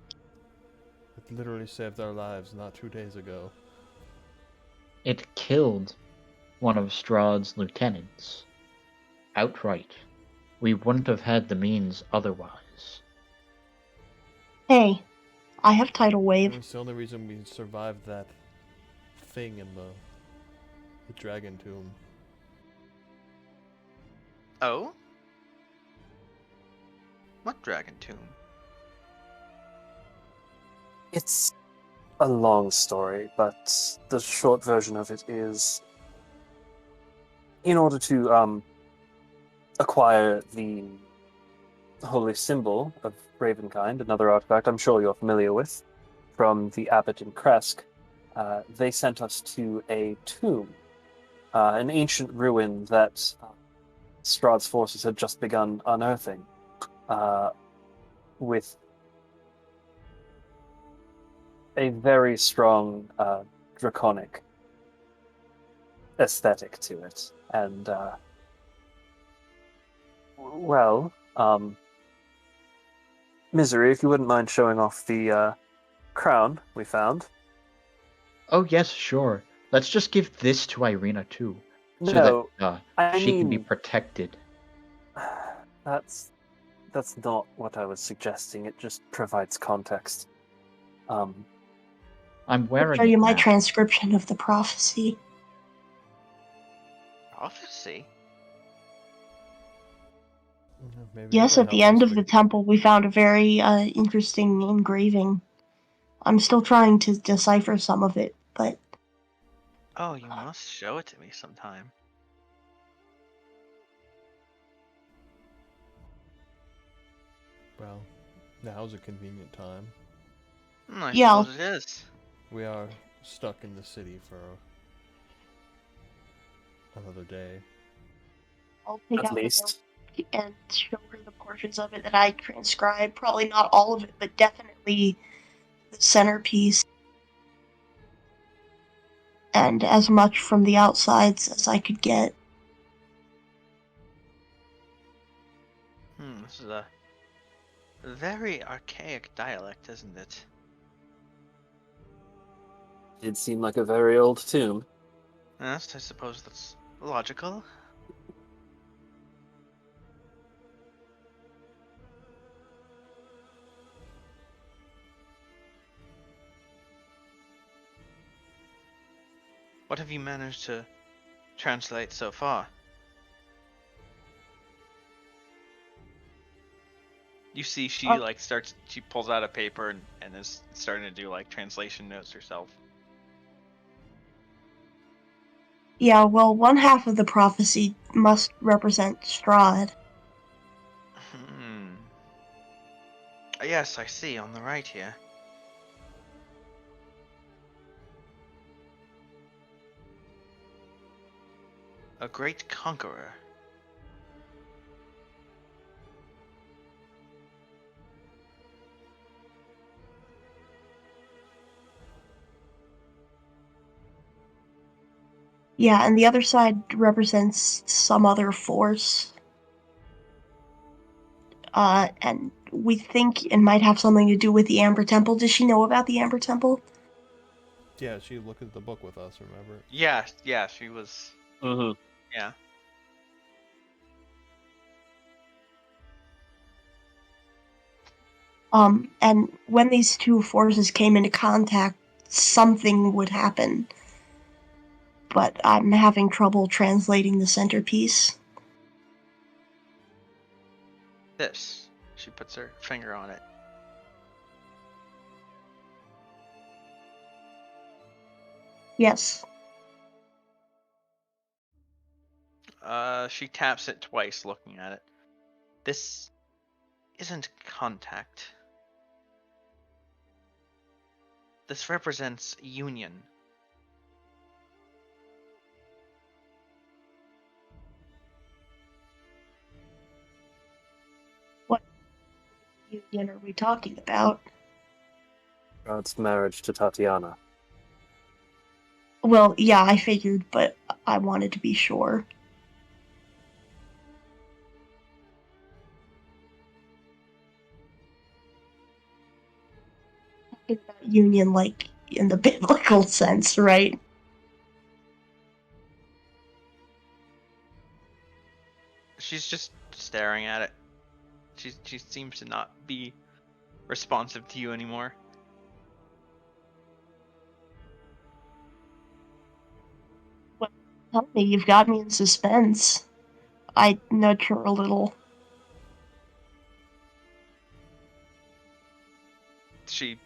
It literally saved our lives not 2 days ago. It killed one of Strahd's lieutenants. Outright. We wouldn't have had the means otherwise. Hey, I have tidal wave. It's the only reason we survived that thing in the dragon tomb. Oh? What dragon tomb? It's a long story, but the short version of it is in order to acquire the holy symbol of Ravenkind, another artifact I'm sure you're familiar with, from the abbot in Kresk, they sent us to a tomb, an ancient ruin that Strahd's forces had just begun unearthing, with a very strong draconic aesthetic to it. And, well, Misery, if you wouldn't mind showing off the crown we found. Oh, yes, sure. Let's just give this to Irina, too. So No, that I she can be mean, protected. that's not what I was suggesting. It just provides context. I'm I'll wearing show you it my now. transcription of the prophecy. Prophecy? Maybe Yes, it'll at the help end us of the temple, we found a very interesting engraving. I'm still trying to decipher some of it, but Oh, you must show it to me sometime. Well, now's a convenient time. I Yeah, suppose it is. We are stuck in the city for another day. I'll take At out the least. note and show her the portions of it that I transcribed. Probably not all of it, but definitely the centerpiece. And as much from the outsides as I could get. This is a very archaic dialect, isn't it? Did seem like a very old tomb. Yes, I suppose that's logical. What have you managed to translate so far? You see, she she pulls out a paper and is starting to do like translation notes herself. Yeah, well, one half of the prophecy must represent Strahd. Yes, I see on the right here. A great conqueror. Yeah, and the other side represents some other force. And we think it might have something to do with the Amber Temple. Does she know about the Amber Temple? Yeah, she looked at the book with us, remember? Yeah, she was. Mm-hmm. Yeah. And when these two forces came into contact, something would happen. But I'm having trouble translating the centerpiece. This. She puts her finger on it. Yes. She taps it twice, looking at it. This isn't contact. This represents union. What union are we talking about? God's marriage to Tatiana. Well, yeah, I figured, but I wanted to be sure. Talking about union, like, in the biblical sense, right? She's just staring at it. She seems to not be responsive to you anymore. Well, tell me, you've got me in suspense. I nudge her a little. She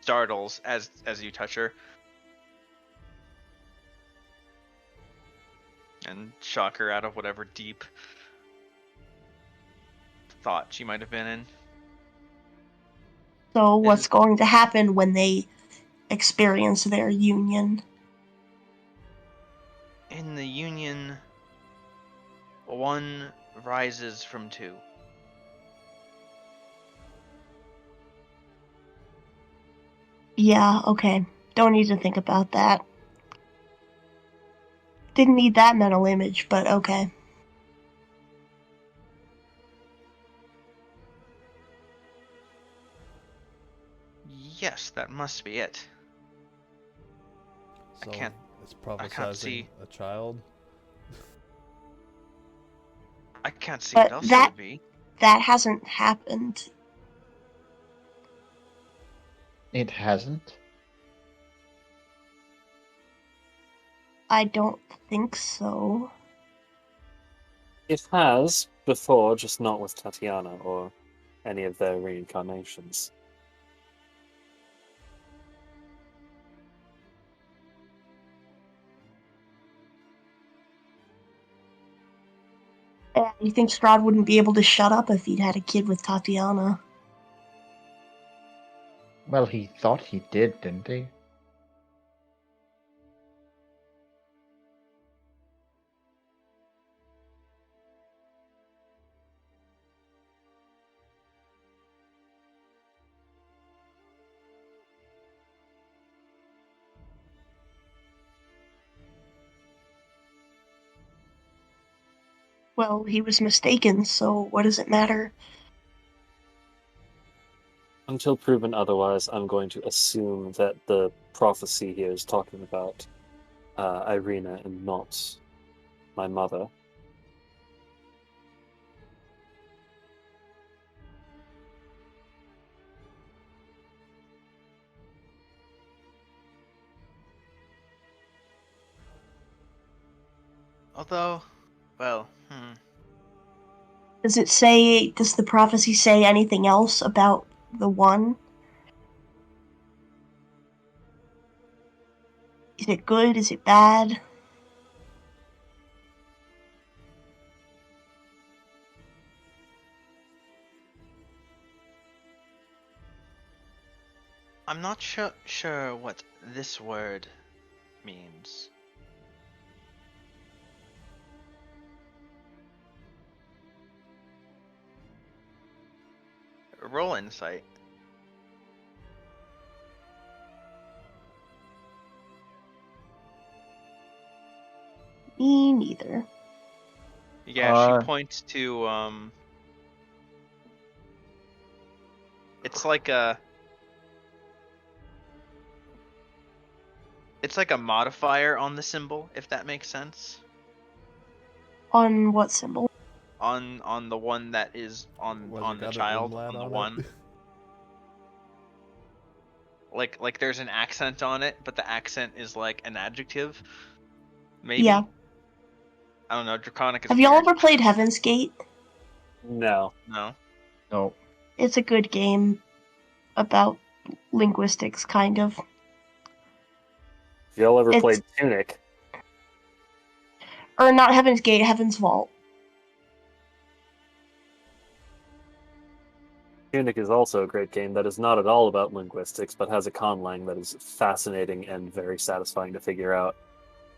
startles as you touch her. And shock her out of whatever deep thought she might have been in. So, what's going to happen when they experience their union? In the union, one rises from two. Yeah, okay. Don't need to think about that. Didn't need that mental image, but okay. Yes, that must be it. So can't- it's I can't see. prophesizing a child. I can't see But what else it would be. that hasn't happened. It hasn't? I don't think so. It has before, just not with Tatiana or any of their reincarnations. And you think Strahd wouldn't be able to shut up if he'd had a kid with Tatiana? Well, he thought he did, didn't he? Well, he was mistaken, so what does it matter? Until proven otherwise, I'm going to assume that the prophecy here is talking about Irina and not my mother. Although, well, Does the prophecy say anything else about the one? Is it good? Is it bad? I'm not sure what this word means. Roll insight. Me neither. Yeah, she points to it's like a modifier on the symbol, if that makes sense. On what symbol? On the one that is on the child, on the one. Like there's an accent on it, but the accent is like an adjective. Maybe. Yeah. I don't know. Draconic is Have weird. y'all ever played Heaven's Gate? No. No. No. It's a good game about linguistics, kind of. If y'all ever It's- played Tunic, Or not Heaven's Gate, Heaven's Vault. Tunic is also a great game that is not at all about linguistics, but has a conlang that is fascinating and very satisfying to figure out.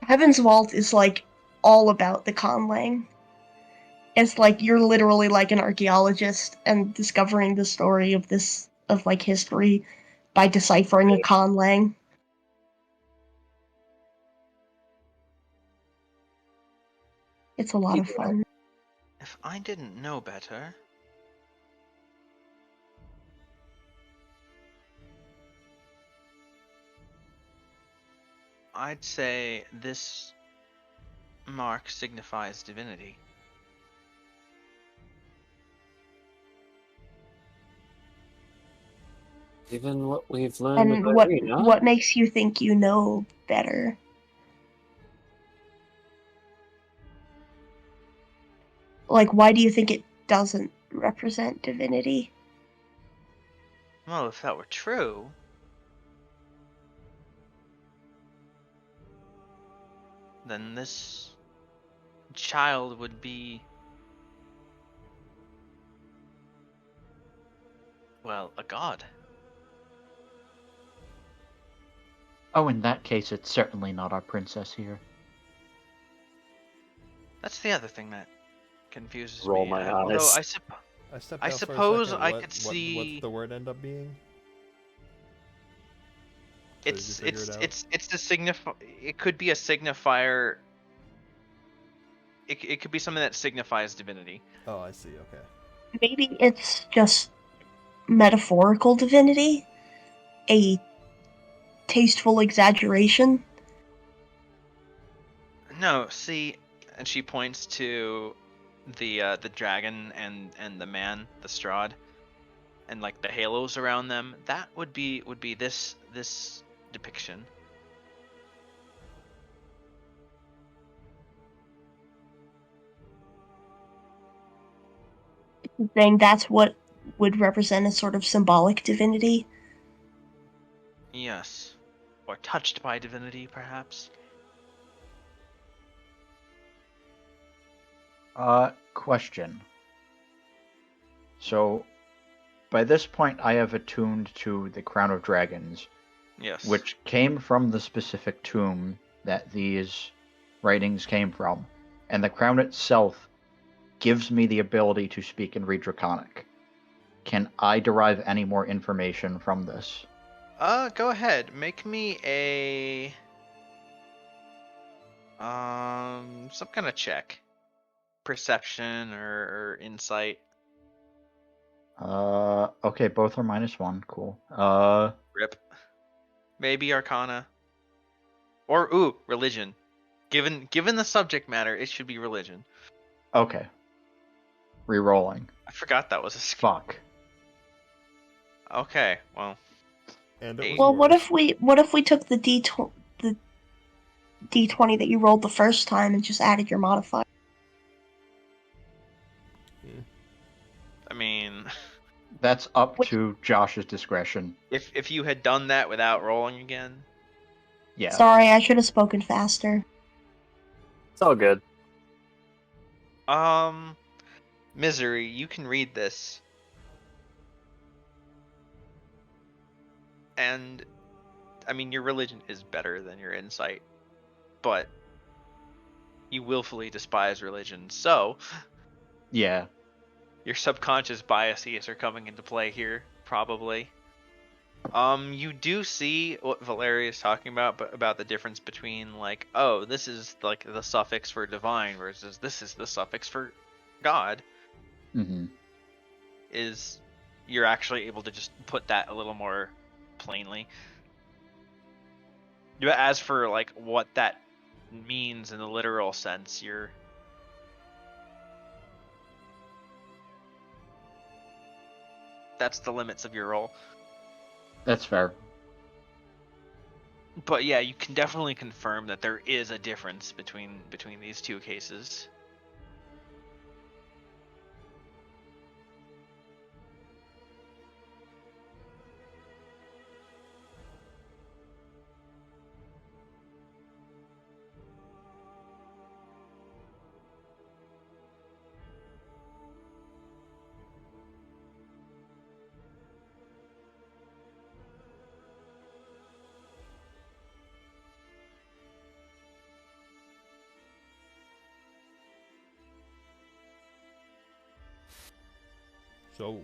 Heaven's Vault is like all about the conlang. It's like you're literally like an archaeologist and discovering the story of like history by deciphering a conlang. It's a lot of fun. If I didn't know better, I'd say this mark signifies divinity. Given what we've learned And of Irina, what makes you think you know better? Like, why do you think it doesn't represent divinity? Well, if that were true, then this child would be, well, a god. Oh, in that case, it's certainly not our princess here. That's the other thing that confuses Roll me. my Although eyes. I stepped I out suppose for a second. I What- could what- see- What's the word end up being? So did you figure it out? it's the signify. It could be a signifier. It could be something that signifies divinity. Oh, I see. Okay. Maybe it's just metaphorical divinity? A tasteful exaggeration? No, see, and she points to the dragon and the man, the Strahd, and like the halos around them. That would be this depiction. Saying that's what would represent a sort of symbolic divinity? Yes, or touched by divinity, perhaps. Question. So, by this point, I have attuned to the Crown of Dragons, Yes. which came from the specific tomb that these writings came from, and the crown itself gives me the ability to speak and read Draconic. Can I derive any more information from this? Go ahead. Make me a some kind of check. Perception or insight. Okay, both are -1. Cool. Rip. Maybe Arcana. Or religion. Given the subject matter, it should be religion. Okay. Rerolling. I forgot that was a skill. Fuck. Okay, well. And it Hey. was Well, worse. what if we took the d20 that you rolled the first time and just added your modifier. I mean, That's up Which- to Josh's discretion. if you had done that without rolling again, Yeah. Sorry, I should have spoken faster. It's all good. Misery, you can read this. And I mean, your religion is better than your insight, but you willfully despise religion, so Yeah. your subconscious biases are coming into play here, probably. You do see what Valeria is talking about, but about the difference between like, oh, this is like the suffix for divine versus this is the suffix for God. Mm-hmm. Is you're actually able to just put that a little more plainly. As for like what that means in the literal sense, that's the limits of your role. That's fair. But yeah, you can definitely confirm that there is a difference between these two cases. So,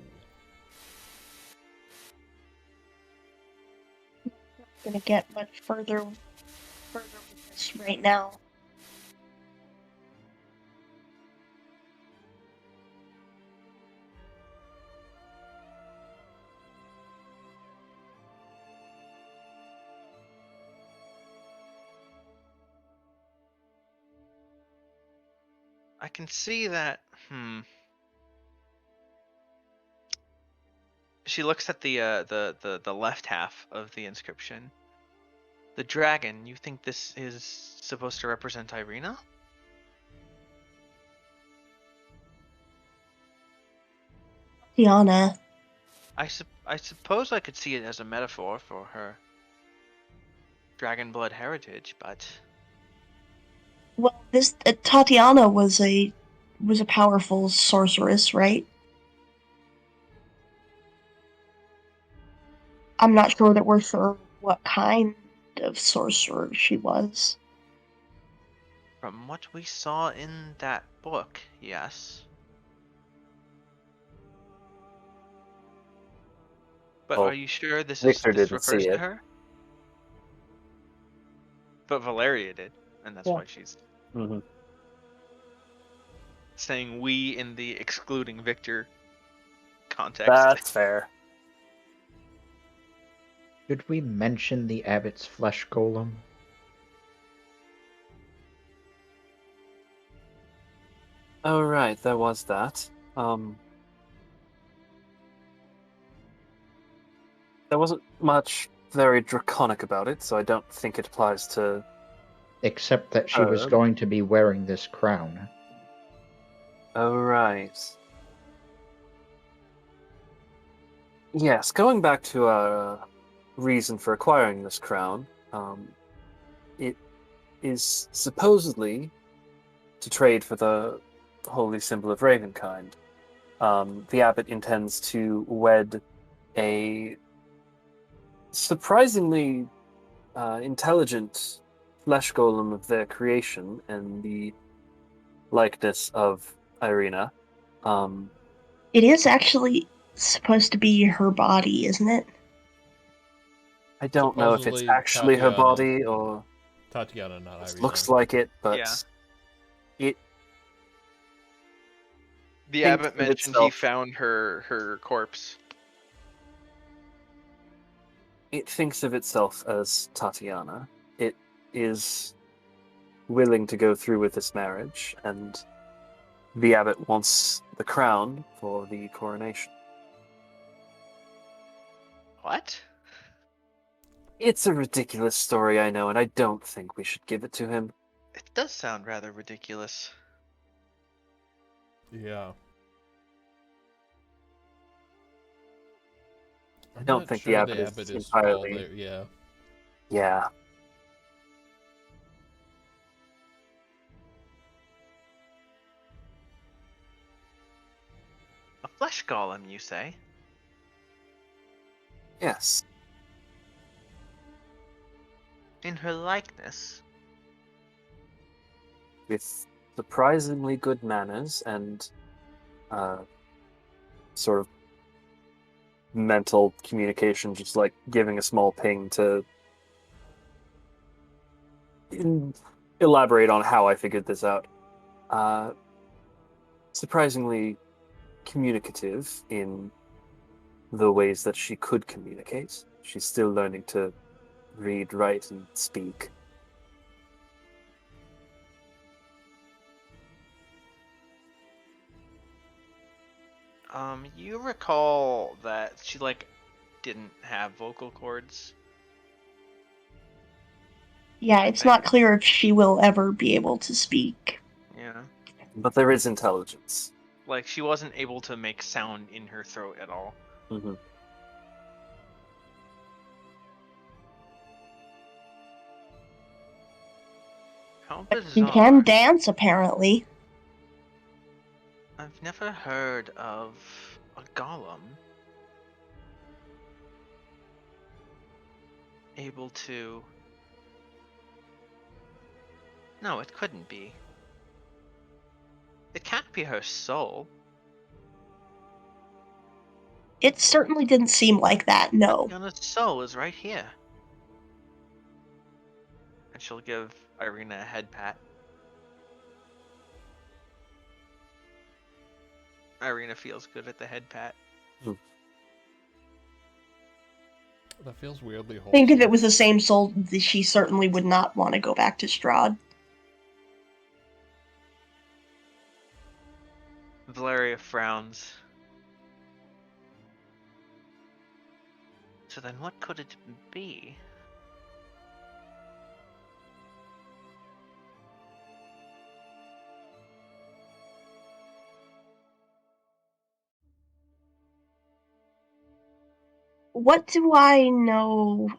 Gonna get much further with this right now. I can see that. She looks at the left half of the inscription. The dragon. You think this is supposed to represent Irina? Tiana. I suppose I could see it as a metaphor for her dragon blood heritage, but Well, this Tatiana was a powerful sorceress, right? I'm not sure that we're sure what kind of sorcerer she was. from what we saw in that book, yes. But Well, are you sure this Victor this didn't refers see to it. her? But Valeria did, and that's Yeah. why she's Mm-hmm. saying we in the excluding Victor context. That's fair. Did we mention the abbot's flesh golem? Oh, right, there was that. There wasn't much very draconic about it, so I don't think it applies to. Except that she was going to be wearing this crown. Oh, right. Yes, going back to our reason for acquiring this crown, it is supposedly to trade for the holy symbol of Ravenkind. The abbot intends to wed a surprisingly intelligent flesh golem of their creation and the likeness of Irina. It is actually supposed to be her body, isn't it? I don't know if it's supposedly actually her Tatiana- body or Tatiana, not it Irina. looks like it, but Yeah. it The thinks abbot of mentioned he itself- found her corpse. it thinks of itself as Tatiana. It is willing to go through with this marriage, and the abbot wants the crown for the coronation. What? It's a ridiculous story, I know, and I don't think we should give it to him. It does sound rather ridiculous. Yeah. I I'm don't not think sure the abbot is all entirely. there. Yeah. Yeah. A flesh golem, you say? Yes. In her likeness? With surprisingly good manners and sort of mental communication, just like giving a small ping to elaborate on how I figured this out. Surprisingly communicative in the ways that she could communicate. She's still learning to read, write, and speak. You recall that she, like, didn't have vocal cords? Yeah, it's not clear if she will ever be able to speak. Yeah. But there is intelligence. Like, she wasn't able to make sound in her throat at all. Mm-hmm. How But she bizarre. can dance, apparently. I've never heard of a golem able to... No, it couldn't be. It can't be her soul. It certainly didn't seem like that, no. Yana's soul is right here. And she'll give Irina a head pat. Irina feels good at the head pat. That feels weirdly wholesome. I think if it was the same soul, she certainly would not want to go back to Strahd. Valeria frowns. So then what could it be? What do I know?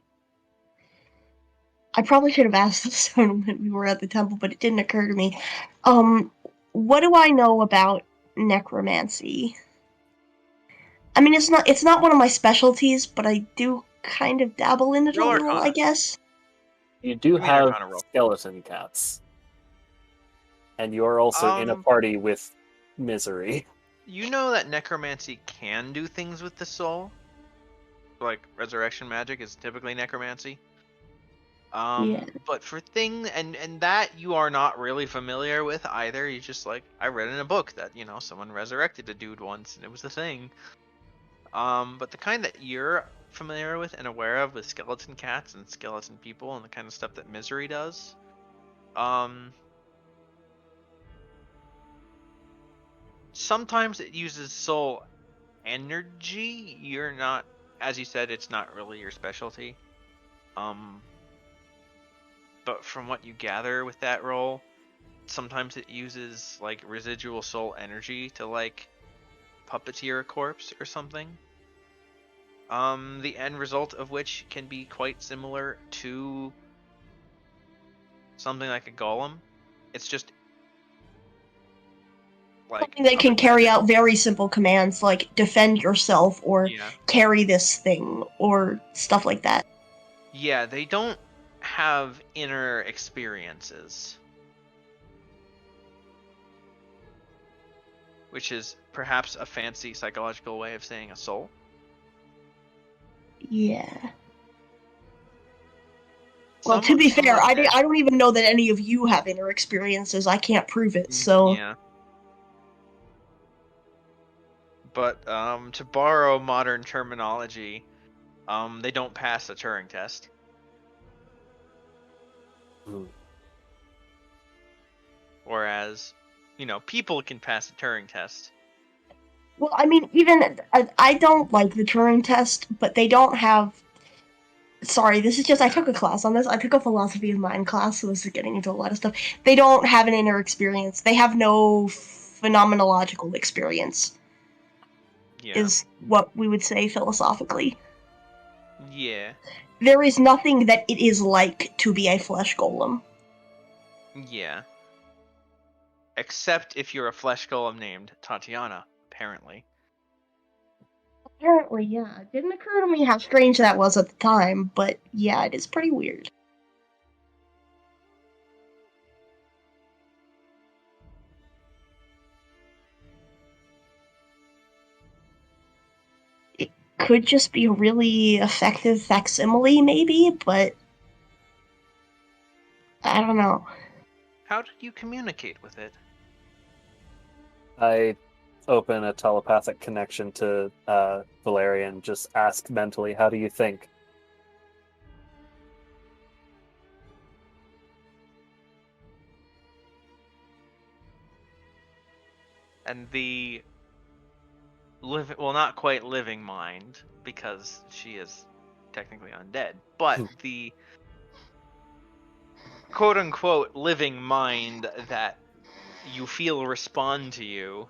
I probably should have asked this when we were at the temple, but it didn't occur to me. What do I know about necromancy? I mean, it's not one of my specialties, but I do kind of dabble in it a Roll little, Arcana. I guess. You do Give me an have Arcana roll. skeleton cats. And you're also in a party with Misery. You know that necromancy can do things with the soul. Like resurrection magic is typically necromancy. Yeah. But for things and that you are not really familiar with either. You just like I read in a book that someone resurrected a dude once and it was the thing. But the kind that you're familiar with and aware of with skeleton cats and skeleton people and the kind of stuff that Misery does, sometimes it uses soul energy. You're not, as you said, it's not really your specialty. But from what you gather with that role, sometimes it uses like residual soul energy to like puppeteer a corpse or something. The end result of which can be quite similar to something like a golem. It's just like Something that can other carry magic. out very simple commands like defend yourself or Yeah. carry this thing or stuff like that. Yeah, they don't have inner experiences. Which is perhaps a fancy psychological way of saying a soul. Yeah. Well, to be fair, I don't even know that any of you have inner experiences. I can't prove it, so... Yeah. But to borrow modern terminology, they don't pass the Turing test. Whereas, people can pass the Turing test. Well, I mean, even... I don't like the Turing test, but they don't have sorry, this is just, I took a class on this. I took a philosophy of mind class, so this is getting into a lot of stuff. They don't have an inner experience. They have no phenomenological experience, Yeah. is what we would say philosophically. Yeah. There is nothing that it is like to be a flesh golem. Yeah. Except if you're a flesh golem named Tatiana, apparently. Apparently, yeah. It didn't occur to me how strange that was at the time, but yeah, it is pretty weird. It could just be a really effective facsimile, maybe, but I don't know. How did you communicate with it? I open a telepathic connection to Valerian, just ask mentally, how do you think? And the well, not quite living mind, because she is technically undead, but the quote unquote living mind that you feel respond to you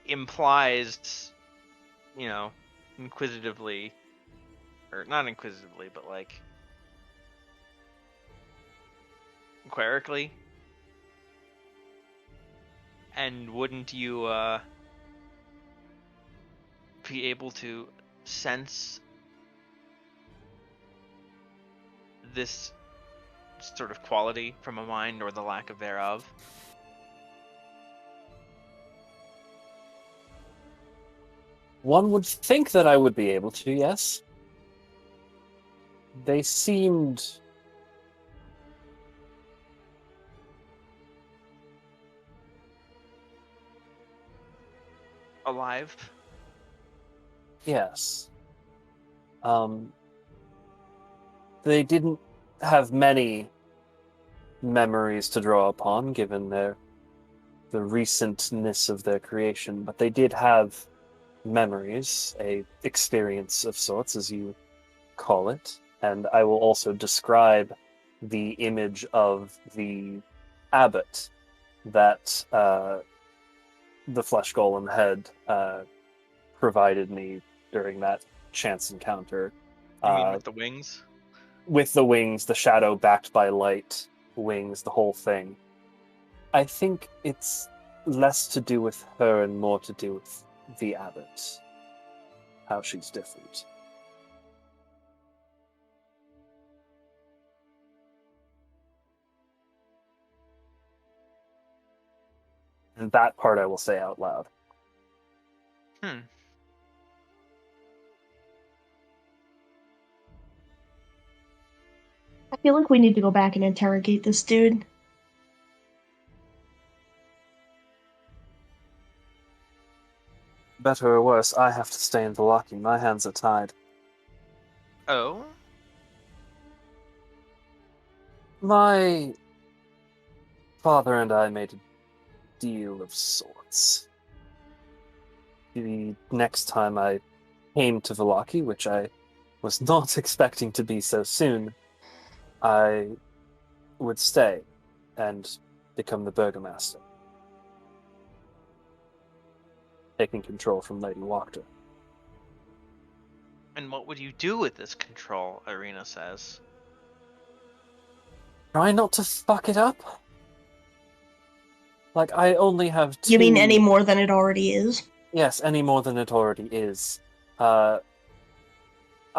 implies, inquisitively, or not inquisitively, but like querically. And wouldn't you be able to sense this sort of quality from a mind, or the lack of thereof? One would think that I would be able to, yes. They seemed Alive? yes. They didn't have many memories to draw upon, given the recentness of their creation, but they did have memories, a experience of sorts, as you call it. And I will also describe the image of the abbot that the flesh golem had provided me during that chance encounter. You mean with the wings? With the wings, the shadow backed by light, wings, the whole thing. I think it's less to do with her and more to do with the abbot. How she's different. And that part I will say out loud. Hmm. I feel like we need to go back and interrogate this dude. Better or worse, I have to stay in Vallaki. My hands are tied. Oh? My father and I made a deal of sorts. The next time I came to Vallaki, which I was not expecting to be so soon, I would stay and become the burgomaster, taking control from Lady Wachter. And what would you do with this control, Irina says? Try not to fuck it up. Like, I only have two... You mean any more than it already is? Yes, any more than it already is.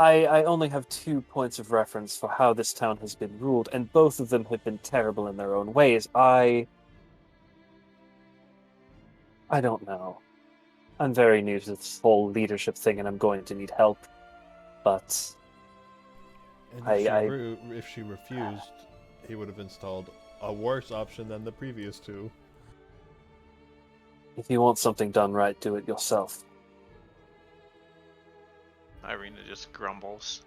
I only have 2 points of reference for how this town has been ruled, and both of them have been terrible in their own ways. I don't know. I'm very new to this whole leadership thing, and I'm going to need help. But And I if she refused, he would have installed a worse option than the previous two. if you want something done right, do it yourself. Irina just grumbles.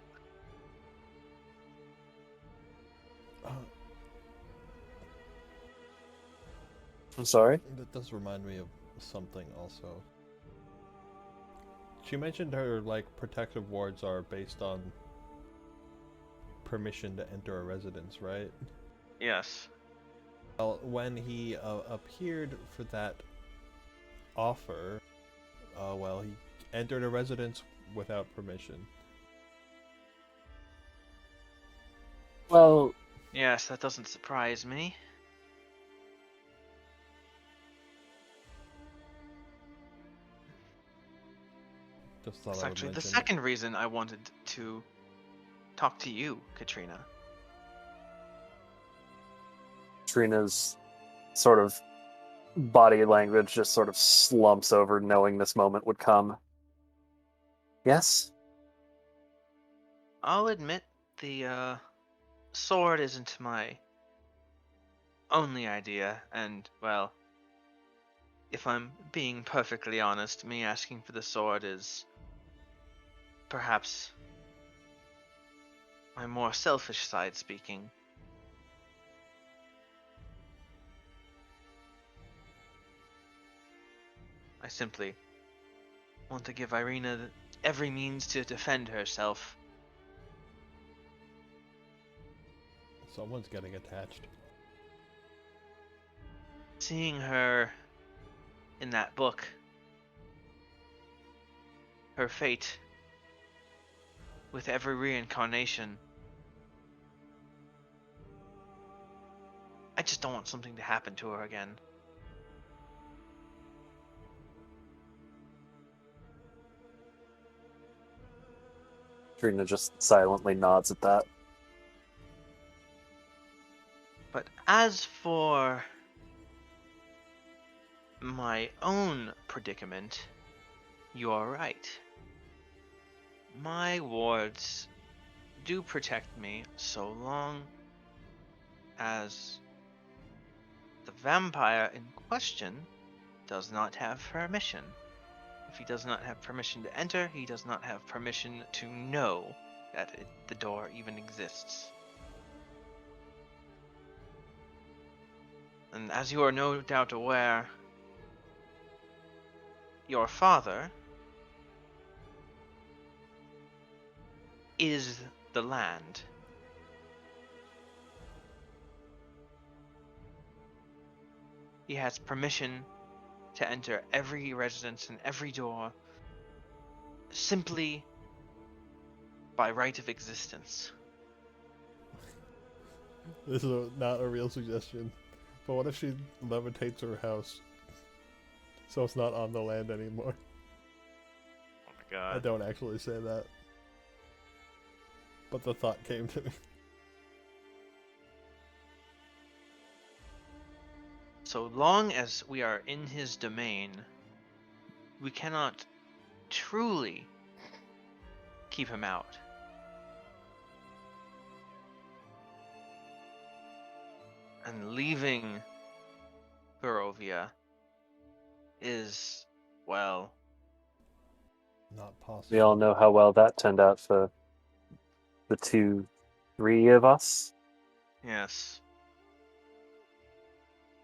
I'm sorry? That does remind me of something also. She mentioned her protective wards are based on permission to enter a residence, right? Yes. Well, when he appeared for that offer, he entered a residence without permission. Well, Yes, that doesn't surprise me. Just thought It's I would actually the mention second reason I wanted to talk to you, Katrina. Trina's sort of body language just sort of slumps over, knowing this moment would come. Yes? I'll admit the sword isn't my only idea, and, well, if I'm being perfectly honest, me asking for the sword is perhaps my more selfish side speaking. I simply want to give Irina every means to defend herself. someone's getting attached. Seeing her in that book, her fate with every reincarnation, I just don't want something to happen to her again. Trina just silently nods at that. But as for my own predicament, you are right. My wards do protect me so long as the vampire in question does not have permission. If he does not have permission to enter, he does not have permission to know that the door even exists. And as you are no doubt aware, your father is the land. He has permission to enter every residence and every door simply by right of existence. This is not a real suggestion, but what if she levitates her house so it's not on the land anymore? Oh my god. I don't actually say that, but the thought came to me. So long as we are in his domain, we cannot truly keep him out. And leaving Barovia is, well, Not possible. We all know how well that turned out for the 3 of us. yes.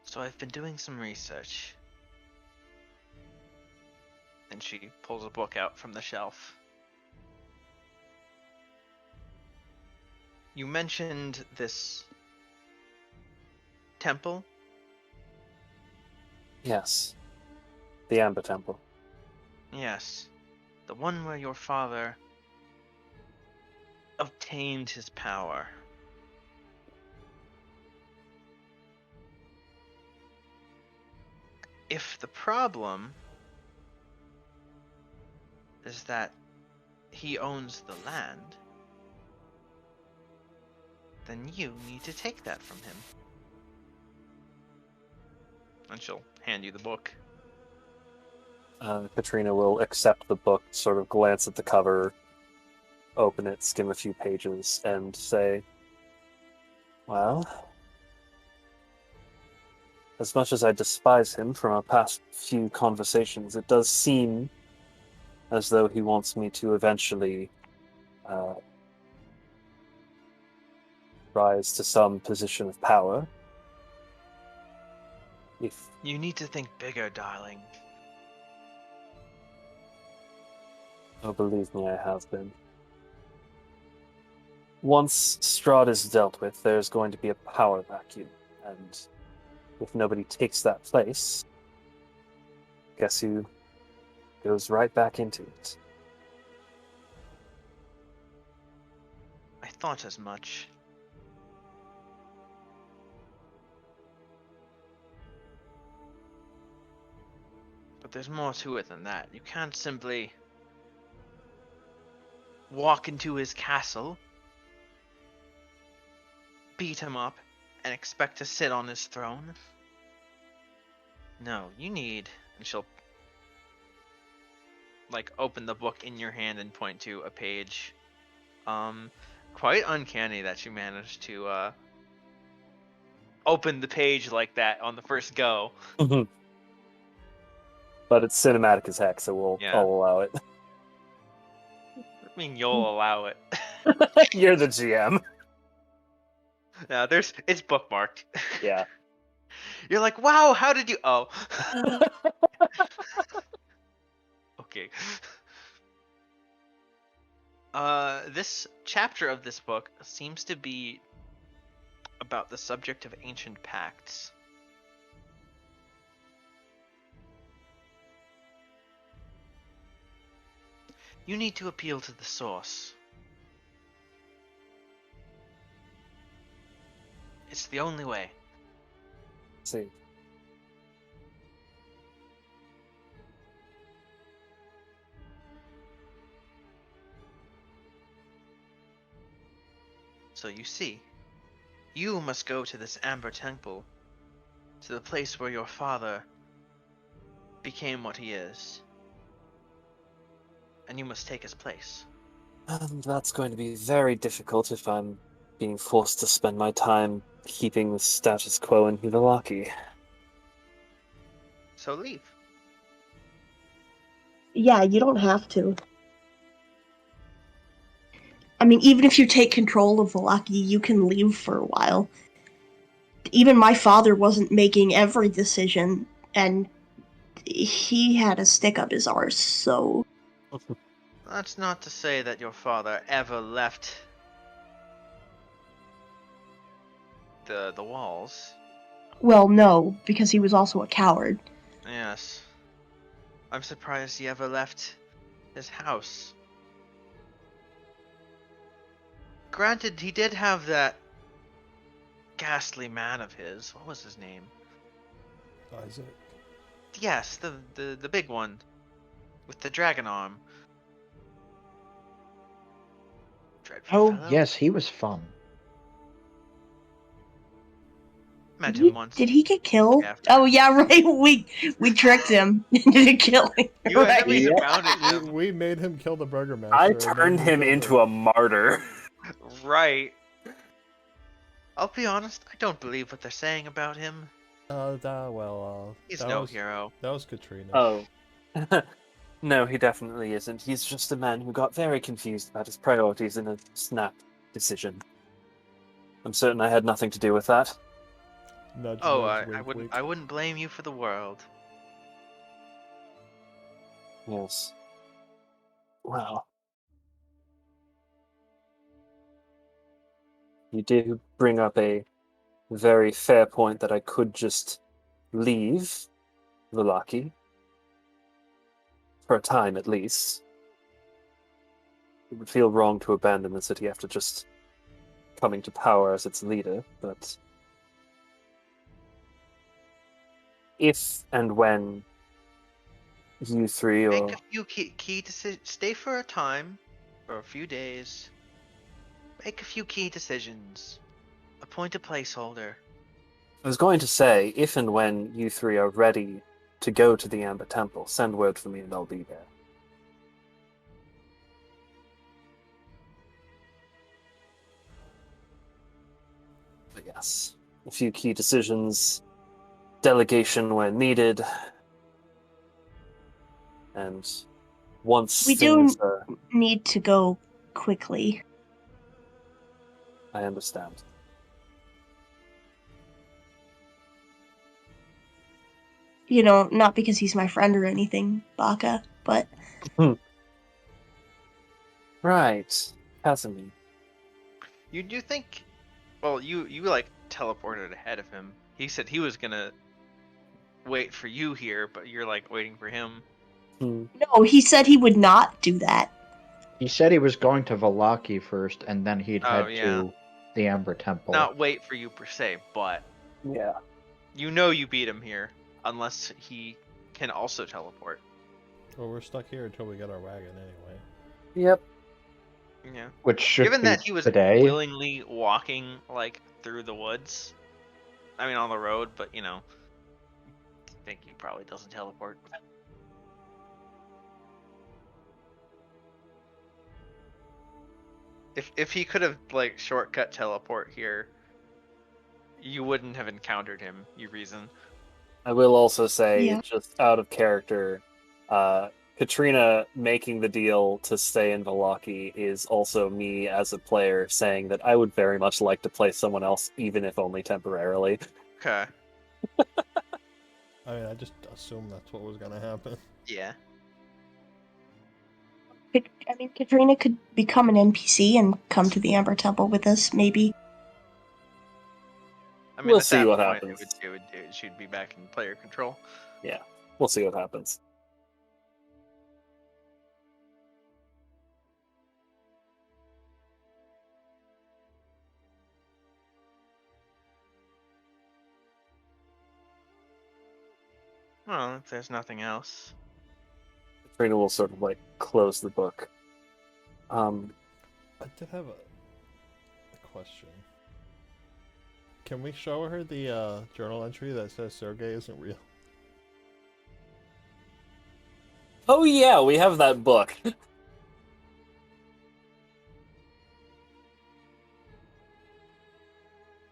So I've been doing some research. And she pulls a book out from the shelf. You mentioned this temple? Yes. The Amber Temple. Yes. The one where your father obtained his power. If the problem is that he owns the land, then you need to take that from him. And she'll hand you the book. Katrina will accept the book, sort of glance at the cover, open it, skim a few pages, and say, well, as much as I despise him from our past few conversations, it does seem as though he wants me to eventually rise to some position of power. If You need to think bigger, darling. Oh, believe me, I have been. Once Strahd is dealt with, there's going to be a power vacuum, and if nobody takes that place, guess who goes right back into it? I thought as much. But there's more to it than that. You can't simply walk into his castle, beat him up, and expect to sit on his throne. No, you need... And she'll like open the book in your hand and point to a page. Quite uncanny that you managed to open the page like that on the first go. But it's cinematic as heck, so I'll allow it. I mean, you'll allow it. You're the GM. No, it's bookmarked. Yeah. You're like, wow, how did you? Oh. Okay. This chapter of this book seems to be about the subject of ancient pacts. You need to appeal to the source. It's the only way. See. So you see, you must go to this Amber Temple, to the place where your father became what he is. And you must take his place. And that's going to be very difficult if I'm being forced to spend my time keeping the status quo in Vallaki. So leave. Yeah, you don't have to. I mean, even if you take control of Vallaki, you can leave for a while. Even my father wasn't making every decision, and he had a stick up his arse, so... That's not to say that your father ever left the walls. Well, no, because he was also a coward. Yes. I'm surprised he ever left his house. Granted, he did have that ghastly man of his. What was his name? Isaac. Yes, the big one with the dragon arm. Dreadful Oh, fellow. yes, he was fun. Met him once. Did he get killed? After. Oh yeah, right. We tricked him into killing. You right. enemies abounded him. We made him kill the burgermaster. I and then turned he him killed into a martyr. Right. I'll be honest, I don't believe what they're saying about him. He's He's no hero. That was Katrina. Oh. No, he definitely isn't. He's just a man who got very confused about his priorities in a snap decision. I'm certain I had nothing to do with that. Nudge, Oh, nudge, I wink, wink. wouldn't blame you for the world. Yes. Well. You do bring up a very fair point that I could just leave Vallaki. For a time, at least. It would feel wrong to abandon the city after just coming to power as its leader, but if and when you three or Make a few key decisions. Stay for a time, for a few days. Make a few key decisions. Appoint a placeholder. I was going to say, if and when you three are ready to go to the Amber Temple, send word for me and I'll be there. But yes, a few key decisions, delegation when needed, and once We things do need to go quickly. I understand. You know, not because he's my friend or anything, Baka, but Right. Casimir. You do think? Well, you like teleported ahead of him. He said he was gonna wait for you here, but you're like waiting for him. Hmm. No, he said he would not do that. He said he was going to Vallaki first, and then he'd Oh, head yeah. to the Amber Temple. Not wait for you per se, but Yeah. you know you beat him here unless he can also teleport. Well, we're stuck here until we get our wagon anyway. Yep. Yeah. Which should Given be that he was today. willingly walking like through the woods, I mean on the road, but I think he probably doesn't teleport. If he could have like shortcut teleport here, you wouldn't have encountered him. You reason. I will also say, Yeah. just out of character, Katrina making the deal to stay in Vallaki is also me as a player saying that I would very much like to play someone else, even if only temporarily. Okay. I mean, I just assumed that's what was gonna happen. Yeah. I mean, Katrina could become an NPC and come to the Amber Temple with us, maybe. I mean, We'll at see that what point, happens. she'd be back in player control. Yeah, we'll see what happens. Well, if there's nothing else. Katrina will sort of like close the book. I did have a question. Can we show her the journal entry that says Sergey isn't real? Oh yeah, we have that book.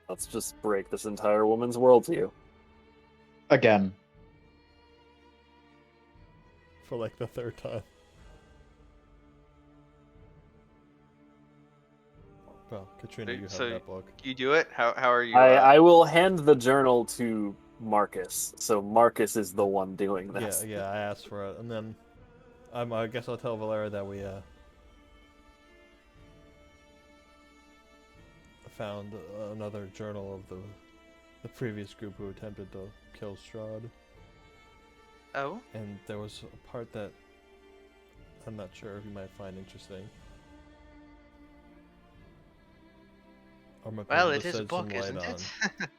Let's just break this entire woman's worldview. Again. For like the third time. Well, Katrina, you have So that book. you do it. How are you? I will hand the journal to Marcus, so Marcus is the one doing this. Yeah, I asked for it, and then I guess I'll tell Valera that we found another journal of the previous group who attempted to kill Strahd, Oh. and there was a part that I'm not sure if you might find interesting. Or might be Well, able it to is a shed book, some light isn't on. it?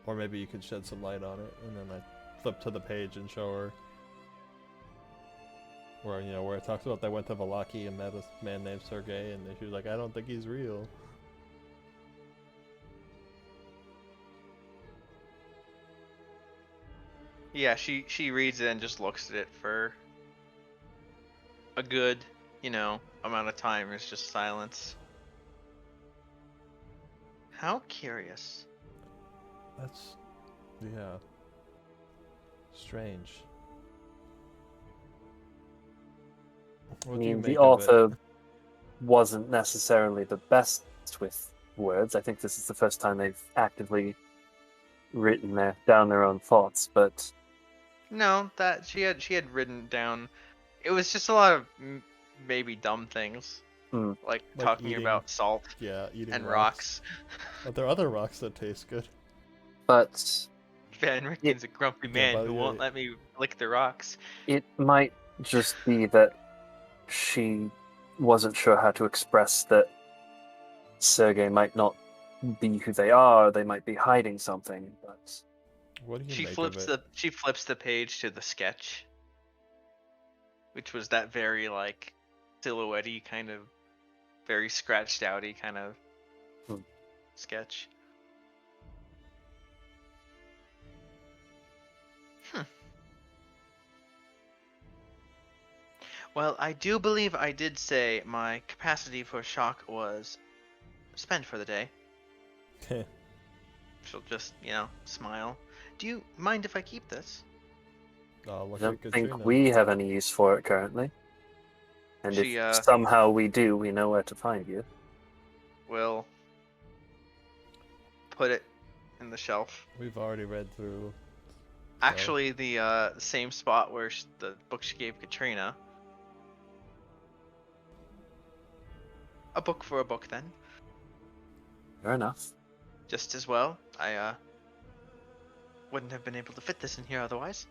Or maybe you could shed some light on it, and then I flip to the page and show her where it talks about they went to Vallaki and met a man named Sergey, and she was like, I don't think he's real. Yeah, she reads it and just looks at it for a good, amount of time. It's just silence. How curious. That's, yeah, strange. I What do you mean, make the of it? author wasn't necessarily the best with words. I think this is the first time they've actively written down their own thoughts, but No, that she had written down. It was just a lot of maybe dumb things, Hmm. like Like talking eating- about salt Yeah, eating and rocks. rocks. But there are other rocks that taste good. but Van Ricken's a grumpy man but who won't let me lick the rocks. it might just be that she wasn't sure how to express that Sergei might not be who they are. They might be hiding something, but What do you She make flips of it? the she flips the page to the sketch, which was that very like silhouette-y kind of, very scratched outy kind of Hmm. sketch. Well, I do believe I did say my capacity for shock was spent for the day. She'll just, smile. Do you mind if I keep this? Oh, I look don't at think Katrina. we have any use for it currently. And She, if somehow we do, we know where to find you. will put it in the shelf. We've already read through. Actually, the same spot where the book she gave Katrina. A book for a book, then. Fair enough. Just as well. I wouldn't have been able to fit this in here otherwise.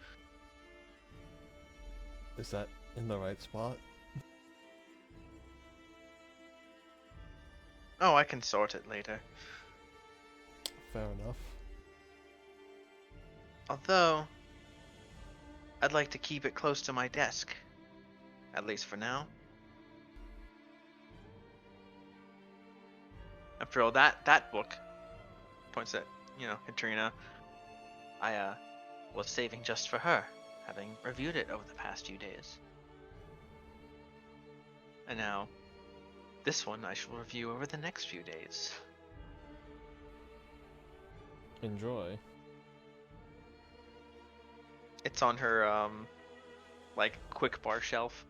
Is that in the right spot? Oh, I can sort it later. Fair enough. Although, I'd like to keep it close to my desk. At least for now. After all, that book points at, Katrina. I was saving just for her, having reviewed it over the past few days. And now, this one I shall review over the next few days. Enjoy. It's on her, quick bar shelf.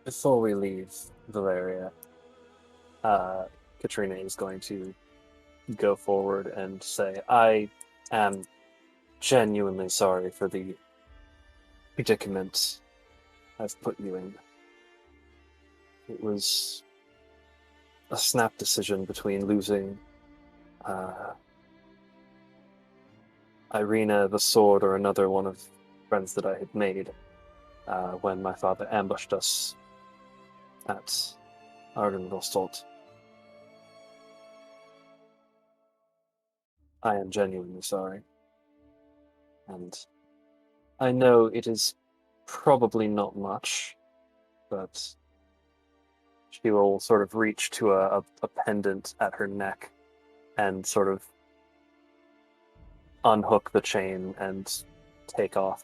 Before we leave Valeria, Katrina is going to go forward and say, I am genuinely sorry for the predicament I've put you in. It was a snap decision between losing Irina, the sword, or another one of the friends that I had made when my father ambushed us at Ardenrosselt. I am genuinely sorry. And I know it is probably not much, but she will sort of reach to a pendant at her neck and sort of unhook the chain and take off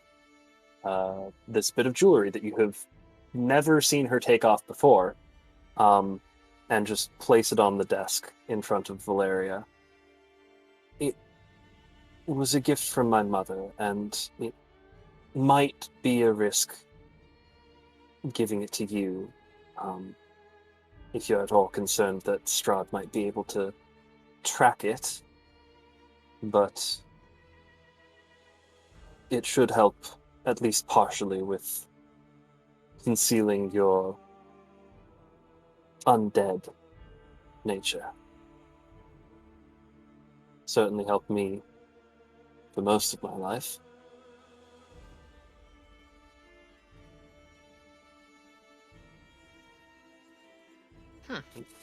this bit of jewelry that you have never seen her take off before, and just place it on the desk in front of Valeria. It was a gift from my mother, and it might be a risk giving it to you, if you're at all concerned that Strahd might be able to track it, but it should help at least partially with concealing your undead nature. Certainly helped me for most of my life.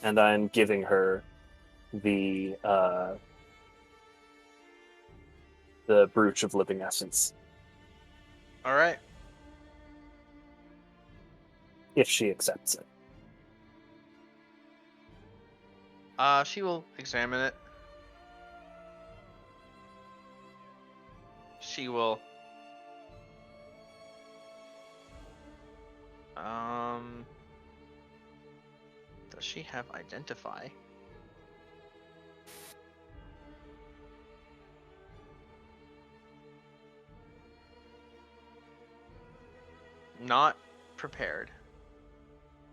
And I'm giving her the brooch of living essence, All right. if she accepts it. She will examine it. She will. Does she have identify? Not prepared.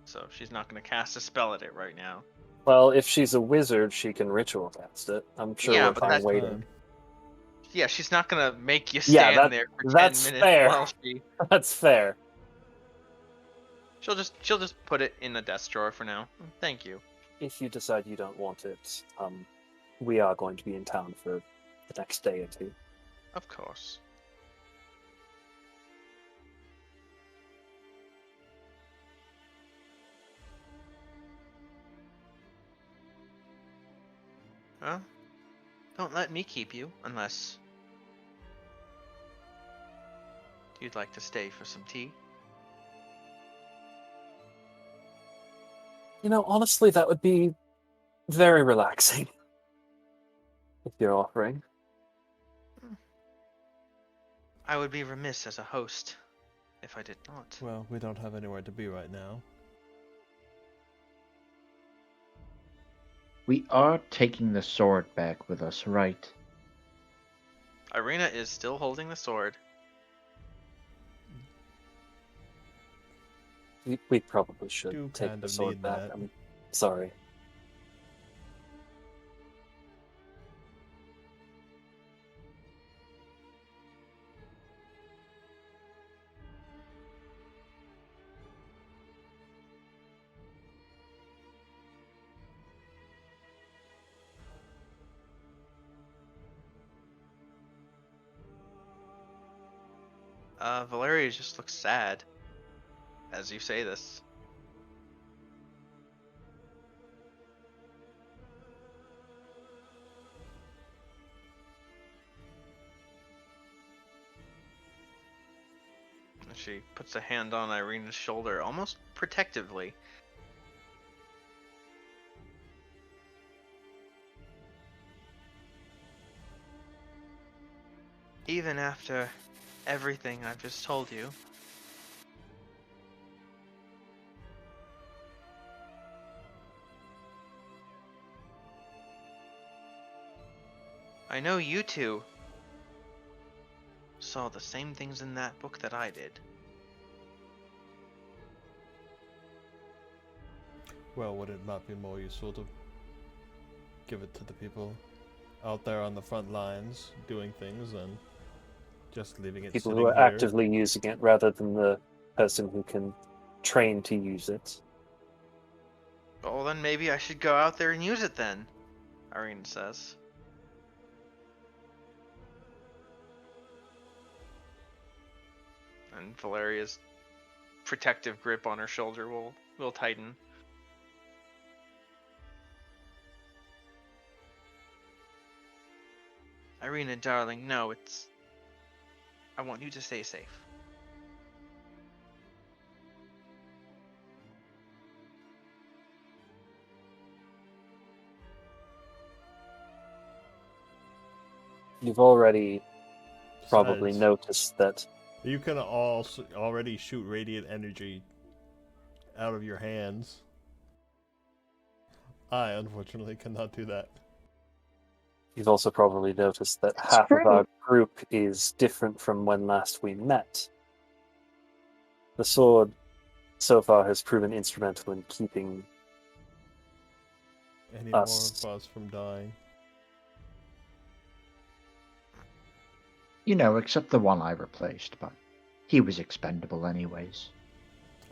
So she's not going to cast a spell at it right now. Well, if she's a wizard, she can ritual cast it. I'm sure Yeah, we're but fine that's waiting. Yeah, she's not going to make you Yeah, stand there for 10 that's minutes fair. while she... That's fair. She'll just put it in the desk drawer for now. Thank you. If you decide you don't want it, we are going to be in town for the next day or two. Of course. Well, don't let me keep you unless you'd like to stay for some tea. You know, honestly, that would be very relaxing. If you're offering. I would be remiss as a host if I did not. Well, we don't have anywhere to be right now. We are taking the sword back with us, right? Irina is still holding the sword. We probably should Do take kind the of sword need back. that. I'm sorry. Valeria just looks sad as you say this. She puts a hand on Irena's shoulder, almost protectively. Even after everything I've just told you, I know you two saw the same things in that book that I did. Well, would it not be more useful to give it to the people out there on the front lines doing things than just leaving it People sitting who are here? actively using it rather than the person who can train to use it. Well, then maybe I should go out there and use it then, Irene says. And Valeria's protective grip on her shoulder will tighten. Irina, darling, no, I want you to stay safe. You've already probably Besides, noticed that you can already shoot radiant energy out of your hands. I, unfortunately, cannot do that. You've also probably noticed that That's half of true. our group is different from when last we met. The sword so far has proven instrumental in keeping Any us. more of us from dying? You know, except the one I replaced, but he was expendable anyways.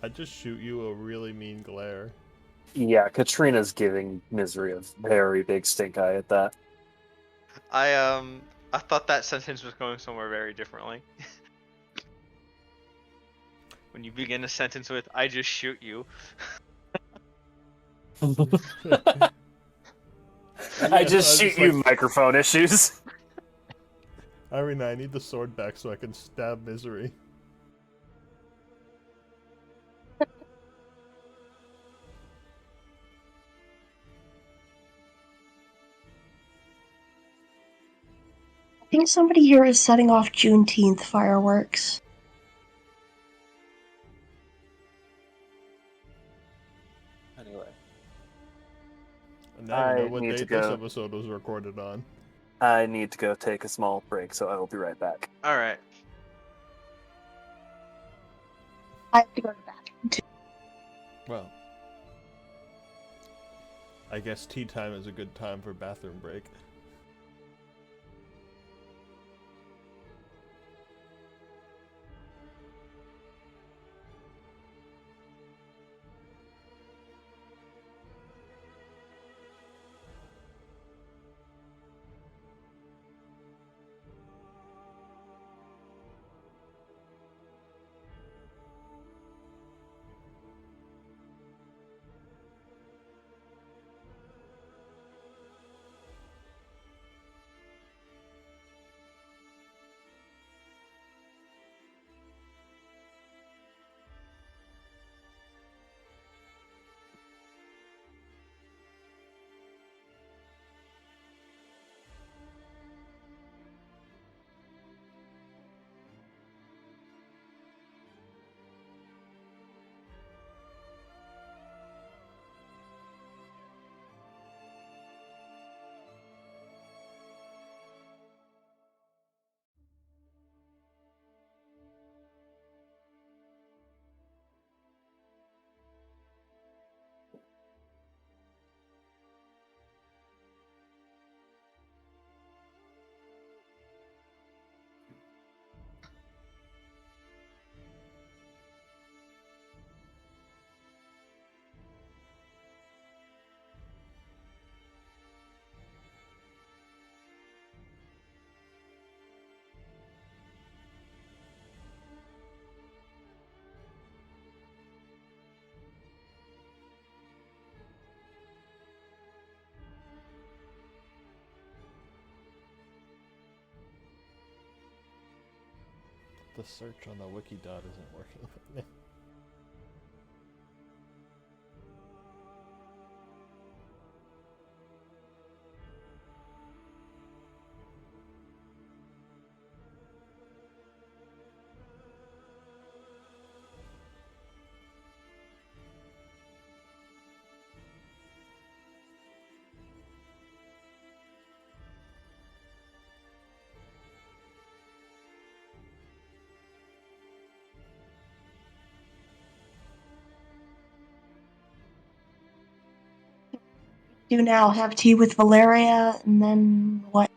I just shoot you a really mean glare. Yeah, Katrina's giving Misery a very big stink eye at that. I thought that sentence was going somewhere very differently. When you begin a sentence with "I just shoot you," I just shoot just you, like, microphone issues. Irina, I need the sword back so I can stab Misery. I think somebody here is setting off Juneteenth fireworks. Anyway, And now you know I what need to date this go. episode was recorded on. I need to go take a small break, so I will be right back. all right. I have to go to the bathroom too. Well, I guess tea time is a good time for bathroom break. The search on the wiki dot isn't working right now. Do now have tea with Valeria, and then what?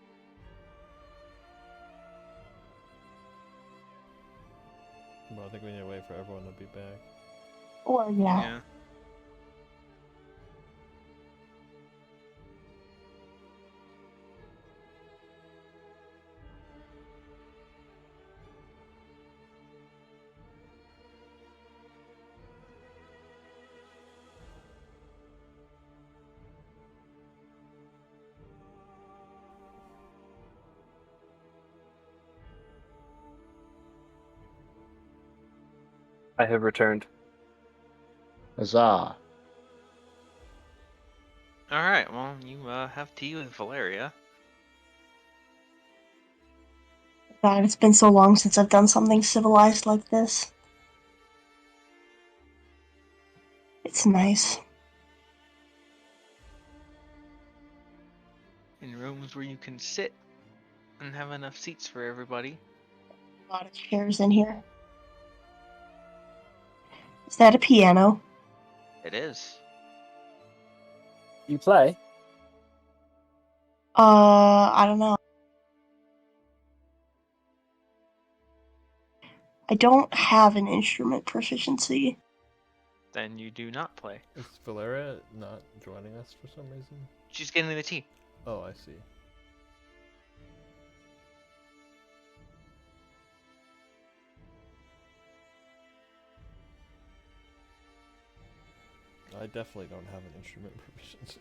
Well, I think we need to wait for everyone to be back. Or yeah. Yeah. I have returned. Huzzah. All right. Well, you have tea with Valeria. God, it's been so long since I've done something civilized like this. It's nice. In rooms where you can sit and have enough seats for everybody. A lot of chairs in here. Is that a piano? It is. You play? I don't know. I don't have an instrument proficiency. Then you do not play. Is Valeria not joining us for some reason? She's getting the tea. Oh, I see. I definitely don't have an instrument proficiency.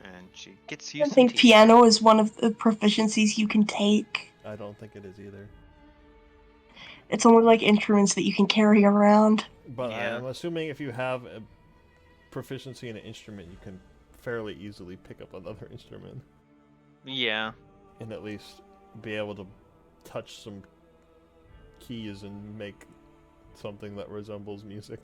And she gets I you don't some think tea. piano is one of the proficiencies you can take. I don't think it is either. It's only like instruments that you can carry around. But Yeah. I'm assuming if you have a proficiency in an instrument, you can fairly easily pick up another instrument. Yeah. And at least be able to touch some keys and make something that resembles music.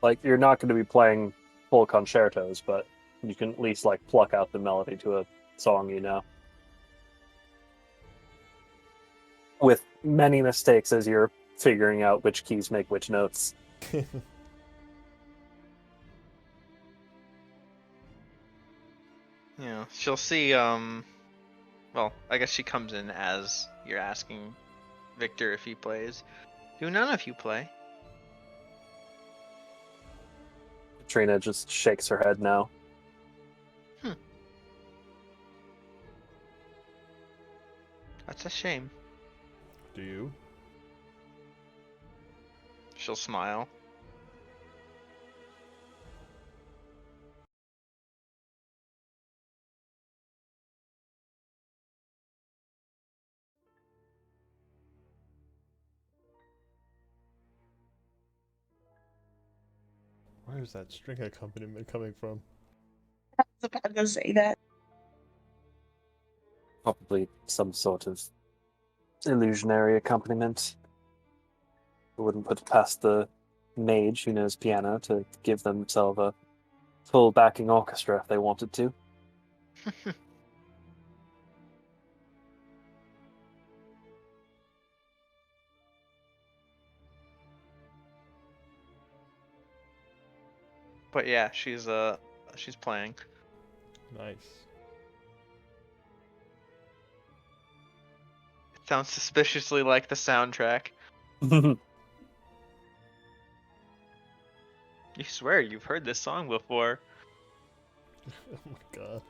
Like, you're not going to be playing full concertos, but you can at least, like, pluck out the melody to a song you know. With many mistakes as you're figuring out which keys make which notes. Yeah. She'll see, well, I guess she comes in as you're asking Victor if he plays. Do none of you play? Trina just shakes her head no. That's a shame. Do you? She'll smile. Where is that string accompaniment coming from? I was about to say that. Probably some sort of illusionary accompaniment. I wouldn't put it past the mage who knows piano to give themselves a full backing orchestra if they wanted to. But yeah, she's playing. Nice. It sounds suspiciously like the soundtrack. You swear you've heard this song before. Oh my god.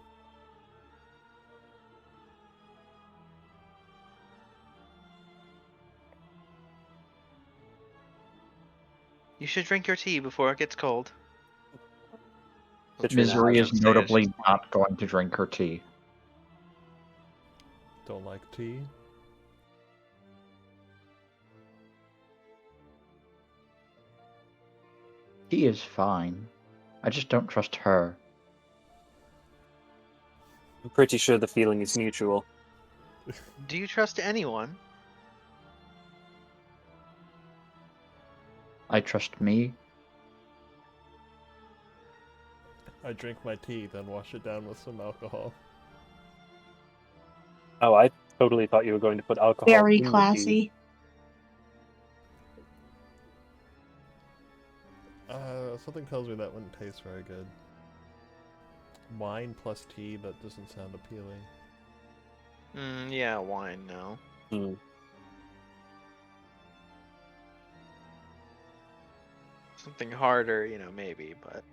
You should drink your tea before it gets cold. Katrina, Misery how is do you- notably not going to drink her tea. Don't like tea. Tea is fine. I just don't trust her. I'm pretty sure the feeling is mutual. Do you trust anyone? I trust me. I drink my tea, then wash it down with some alcohol. Oh, I totally thought you were going to put alcohol Very in the tea. classy. Something tells me that wouldn't taste very good. Wine plus tea, that doesn't sound appealing. Yeah, wine, no. Hmm. Something harder, maybe, but...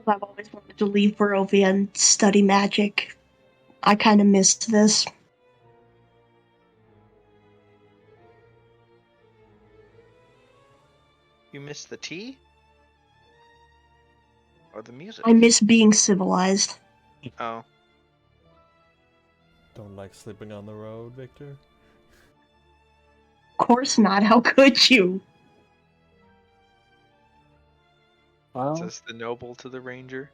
I've always wanted to leave Barovia and study magic. I kind of missed this. You miss the tea? Or the music? I miss being civilized. Oh. Don't like sleeping on the road, Victor? Of course not, how could you? Well, Says the noble to the ranger.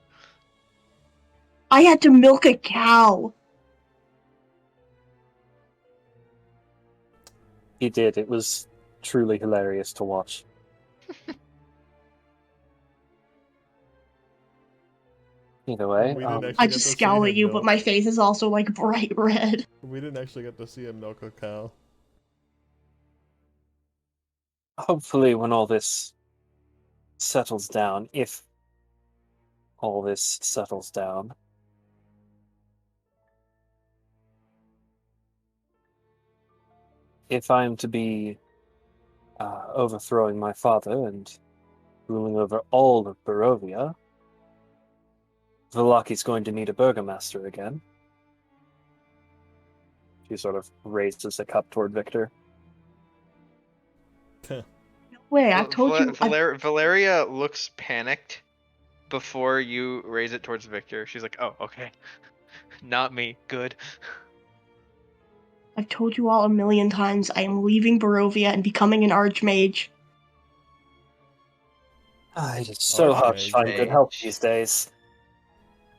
I had to milk a cow. he did. It was truly hilarious to watch. Either way, We didn't actually I get just to see scowl at him you, but milk. my face is also like bright red. We didn't actually get to see him milk a cow. hopefully when all this settles down, if all this settles down, if I'm to be overthrowing my father and ruling over all of Barovia, Vallaki's going to need a burgomaster again. She sort of raises a cup toward Victor. No way, I've told you. Valeria looks panicked before you raise it towards Victor. She's like, oh, okay. Not me. Good. I've told you all a million times I am leaving Barovia and becoming an archmage. It's so hard to find good help these days.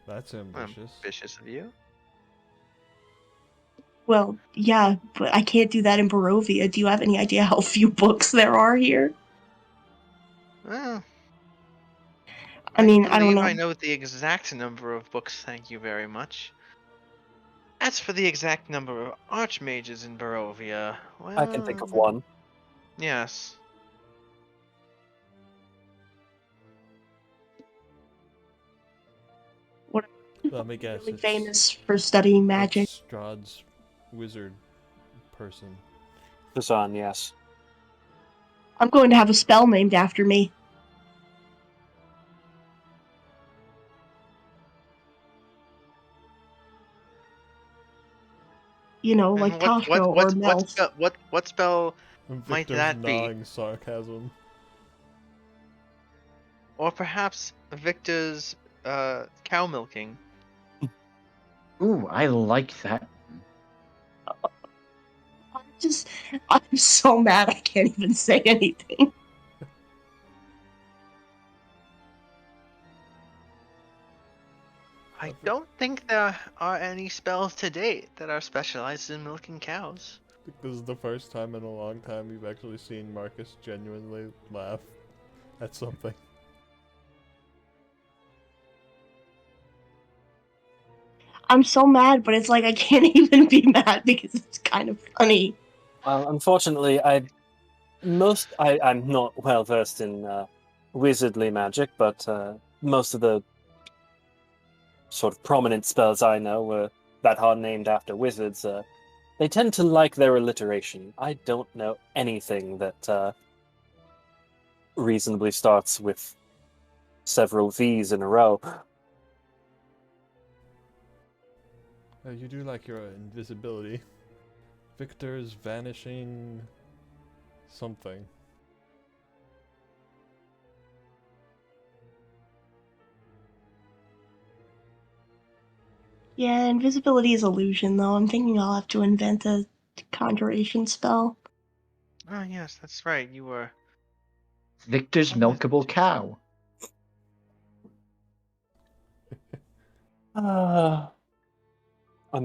That's ambitious. Ambitious of you. Well, yeah, but I can't do that in Barovia. Do you have any idea how few books there are here? Well, I mean, I don't believe know. I know the exact number of books, thank you very much. As for the exact number of archmages in Barovia, well... I can think of one. Yes. Let me guess. Really It's, famous for studying magic. It's Strahd's wizard person. Kazan, yes. I'm going to have a spell named after me. You know, like And Tasha or Melf. what spell might Victor's that be? gnawing sarcasm. Or perhaps Victor's cow milking. Ooh, I like that. I'm so mad I can't even say anything. I don't think there are any spells to date that are specialized in milking cows. I think this is the first time in a long time you've actually seen Marcus genuinely laugh at something. I'm so mad, but it's like I can't even be mad because it's kind of funny. Well, unfortunately, I'm not well versed in wizardly magic, but most of the sort of prominent spells I know were that are named after wizards. They tend to like their alliteration. I don't know anything that reasonably starts with several V's in a row. You do like your invisibility. Victor's vanishing something. Yeah, invisibility is illusion, though. I'm thinking I'll have to invent a conjuration spell. Oh yes, that's right. You were. Victor's milkable cow. I'm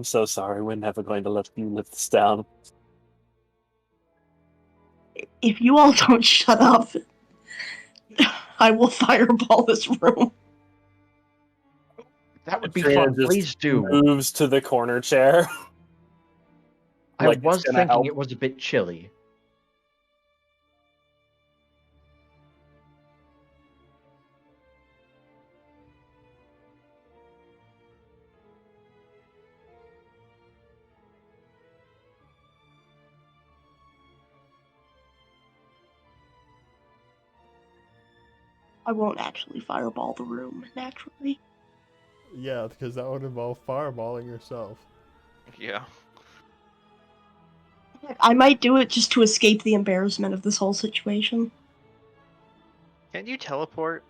so sorry. We're never going to let you live this down. If you all don't shut up, I will fireball this room. That would be Katrina fun. just Please do. moves to the corner chair. I like it's was gonna thinking help. it was a bit chilly. I won't actually fireball the room, naturally. Yeah, because that would involve fireballing yourself. Yeah. I might do it just to escape the embarrassment of this whole situation. Can't you teleport?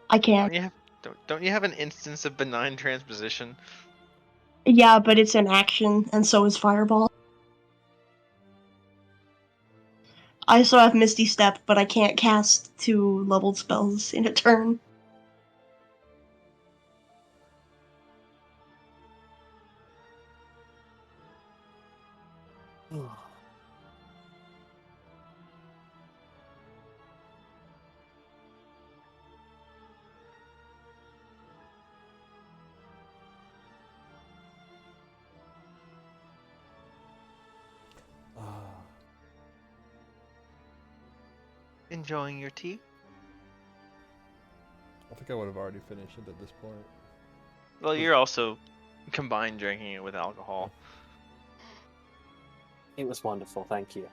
I can't. Don't you have an instance of benign transposition? Yeah, but it's an action, and so is fireball. I also have Misty Step, but I can't cast 2 leveled spells in a turn. Ah, Enjoying your tea? I think I would have already finished it at this point. Well, you're also combined drinking it with alcohol. It was wonderful, thank you.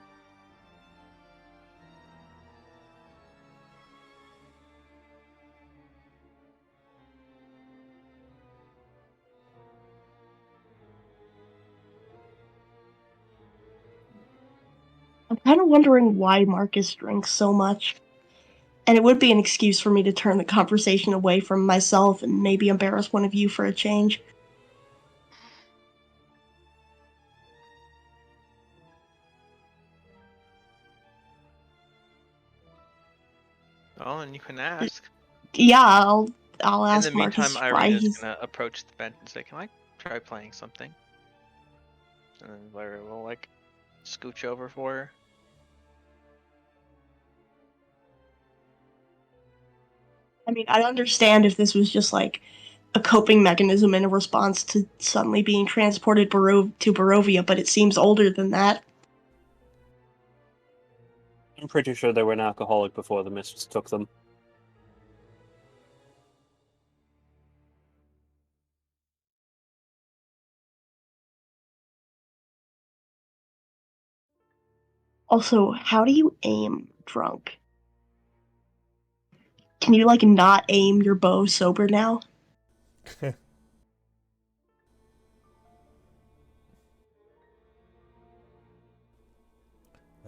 I'm kind of wondering why Marcus drinks so much. And it would be an excuse for me to turn the conversation away from myself and maybe embarrass one of you for a change. Oh, and you can ask. Yeah, I'll In the ask meantime, Marcus why Irina's he's. gonna approach the bench and say, "Can I try playing something?" And then Larry will like scooch over for her. I mean, I'd understand if this was just like a coping mechanism in a response to suddenly being transported to Barovia, but it seems older than that. I'm pretty sure they were an alcoholic before the mistress took them. Also, how do you aim drunk? Can you, like, not aim your bow sober now? I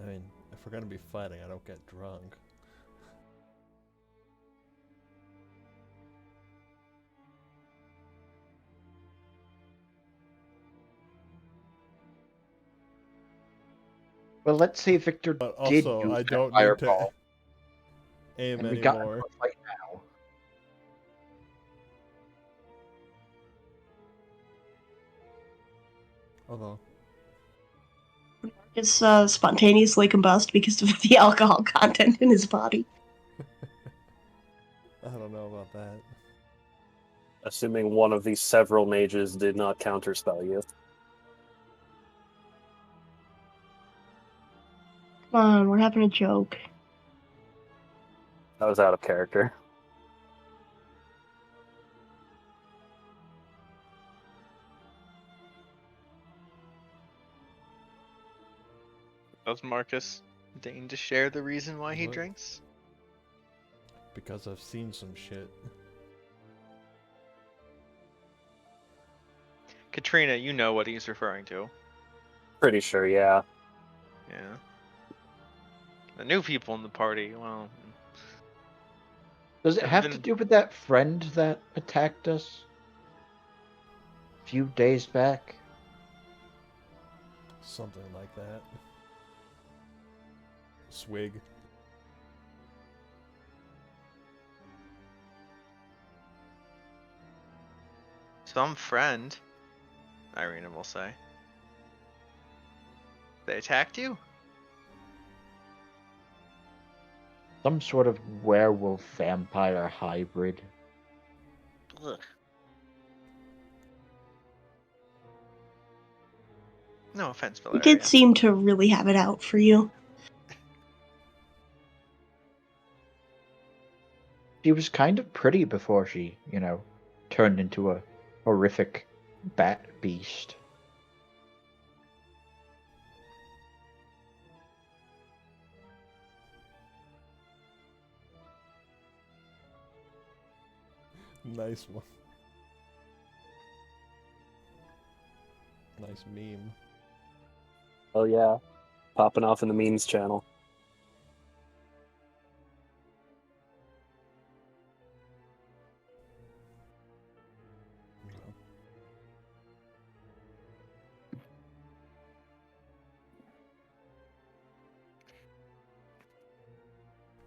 mean, if we're gonna be fighting, I don't get drunk. Well, let's say Victor But did also, use I that don't need to fireball, aim and we got into anymore. a fight now. Although, Marcus spontaneously combust because of the alcohol content in his body. I don't know about that. Assuming one of these several mages did not counterspell you. Come on, we're having a joke. That was out of character. Does Marcus deign to share the reason why he What? drinks? Because I've seen some shit. Katrina, you know what he's referring to. Pretty sure, yeah. Yeah. The new people in the party, well, Does it have to been- do with that friend that attacked us a few days back? Something like that. Swig. some friend, Irina will say. They attacked you? Some sort of werewolf vampire hybrid. Ugh. No offense, He Valeria. did seem to really have it out for you. She was kind of pretty before she, turned into a horrific bat beast. Nice one. Nice meme. Oh yeah, popping off in the memes channel.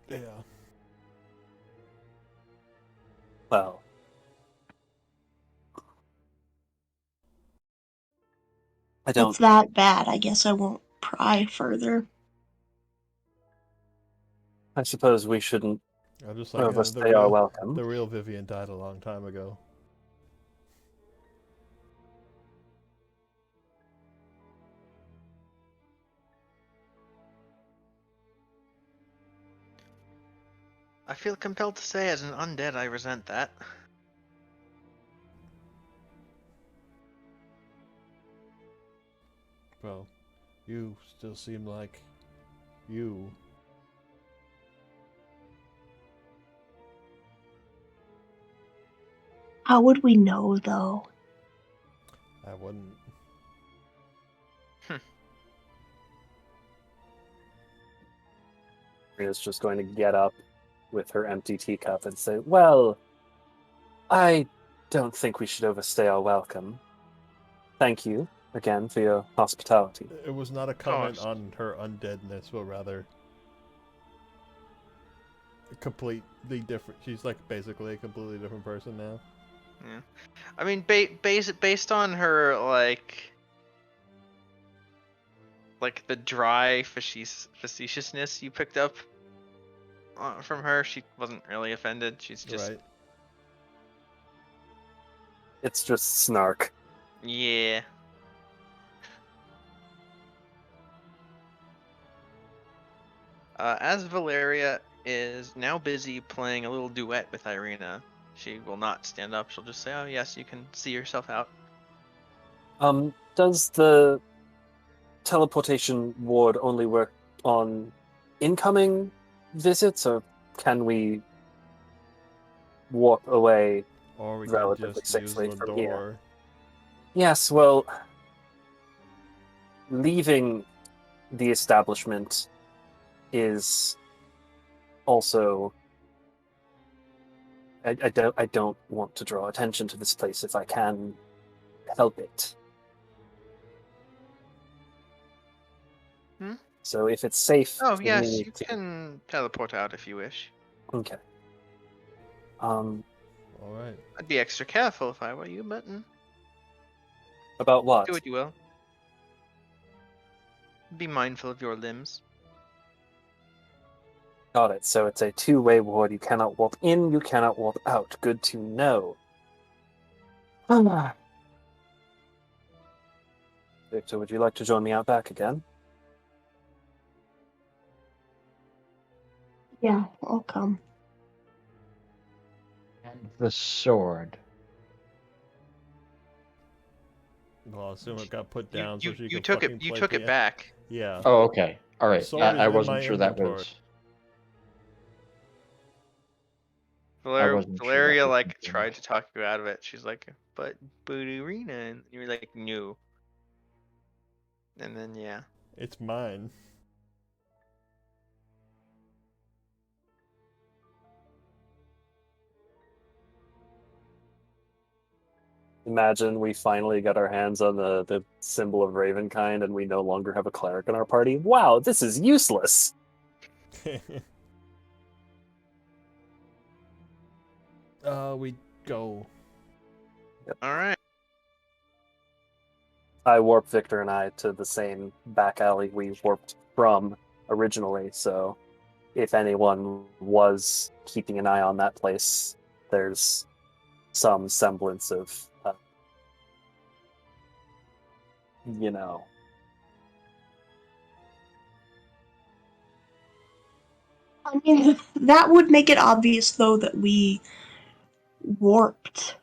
Yeah. Well, I If don't. it's that bad, I guess I won't pry further. I suppose we shouldn't I'm just like, overstay our welcome. the real Vivian died a long time ago. I feel compelled to say, as an undead, I resent that. Well, you still seem like you. How would we know, though? I wouldn't. Maria's just going to get up with her empty teacup and say, "Well, I don't think we should overstay our welcome. Thank you again for your hospitality." It was not a comment Cost. on her undeadness, but rather a completely different. She's like basically a completely different person now. Yeah. I mean, based on her, like the dry facetiousness you picked up from her, she wasn't really offended. She's just, Right. It's just snark. yeah. As Valeria is now busy playing a little duet with Irina, she will not stand up. She'll just say, "Oh yes, you can see yourself out." Does the teleportation ward only work on incoming visits, or can we walk away Or we could relatively just use safely the from here? door. Yes, well, leaving the establishment is also. I don't want to draw attention to this place if I can help it. Hmm? So if it's safe Oh for yes, me you to... can teleport out if you wish. Okay. All right. I'd be extra careful if I were you, but About what? do what you will. Be mindful of your limbs. Got it. So it's a two-way ward. You cannot warp in, you cannot warp out. Good to know. Victor, would you like to join me out back again? Yeah, I'll come. And the sword. Well, I assume it got put You down so she you could took it fucking you play took it piano. back. Yeah. Oh, okay. All right. Sword is I in wasn't my sure that inventory. was. I wasn't sure that Valeria was like confirmed. tried to talk you out of it. She's like, but Arena, and you're like, no. And then yeah. It's mine. Imagine we finally got our hands on the symbol of Ravenkind and we no longer have a cleric in our party. Wow, this is useless! We go. All right. I warped Victor and I to the same back alley we warped from originally, so if anyone was keeping an eye on that place, there's some semblance of, you know. I mean, that would make it obvious, though, that we warped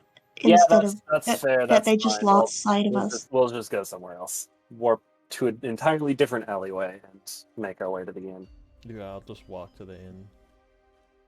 Yeah, instead of that's fair. that That's they just fine. lost sight of us. We'll just go somewhere else. Warp to an entirely different alleyway and make our way to the inn. Yeah, I'll just walk to the inn.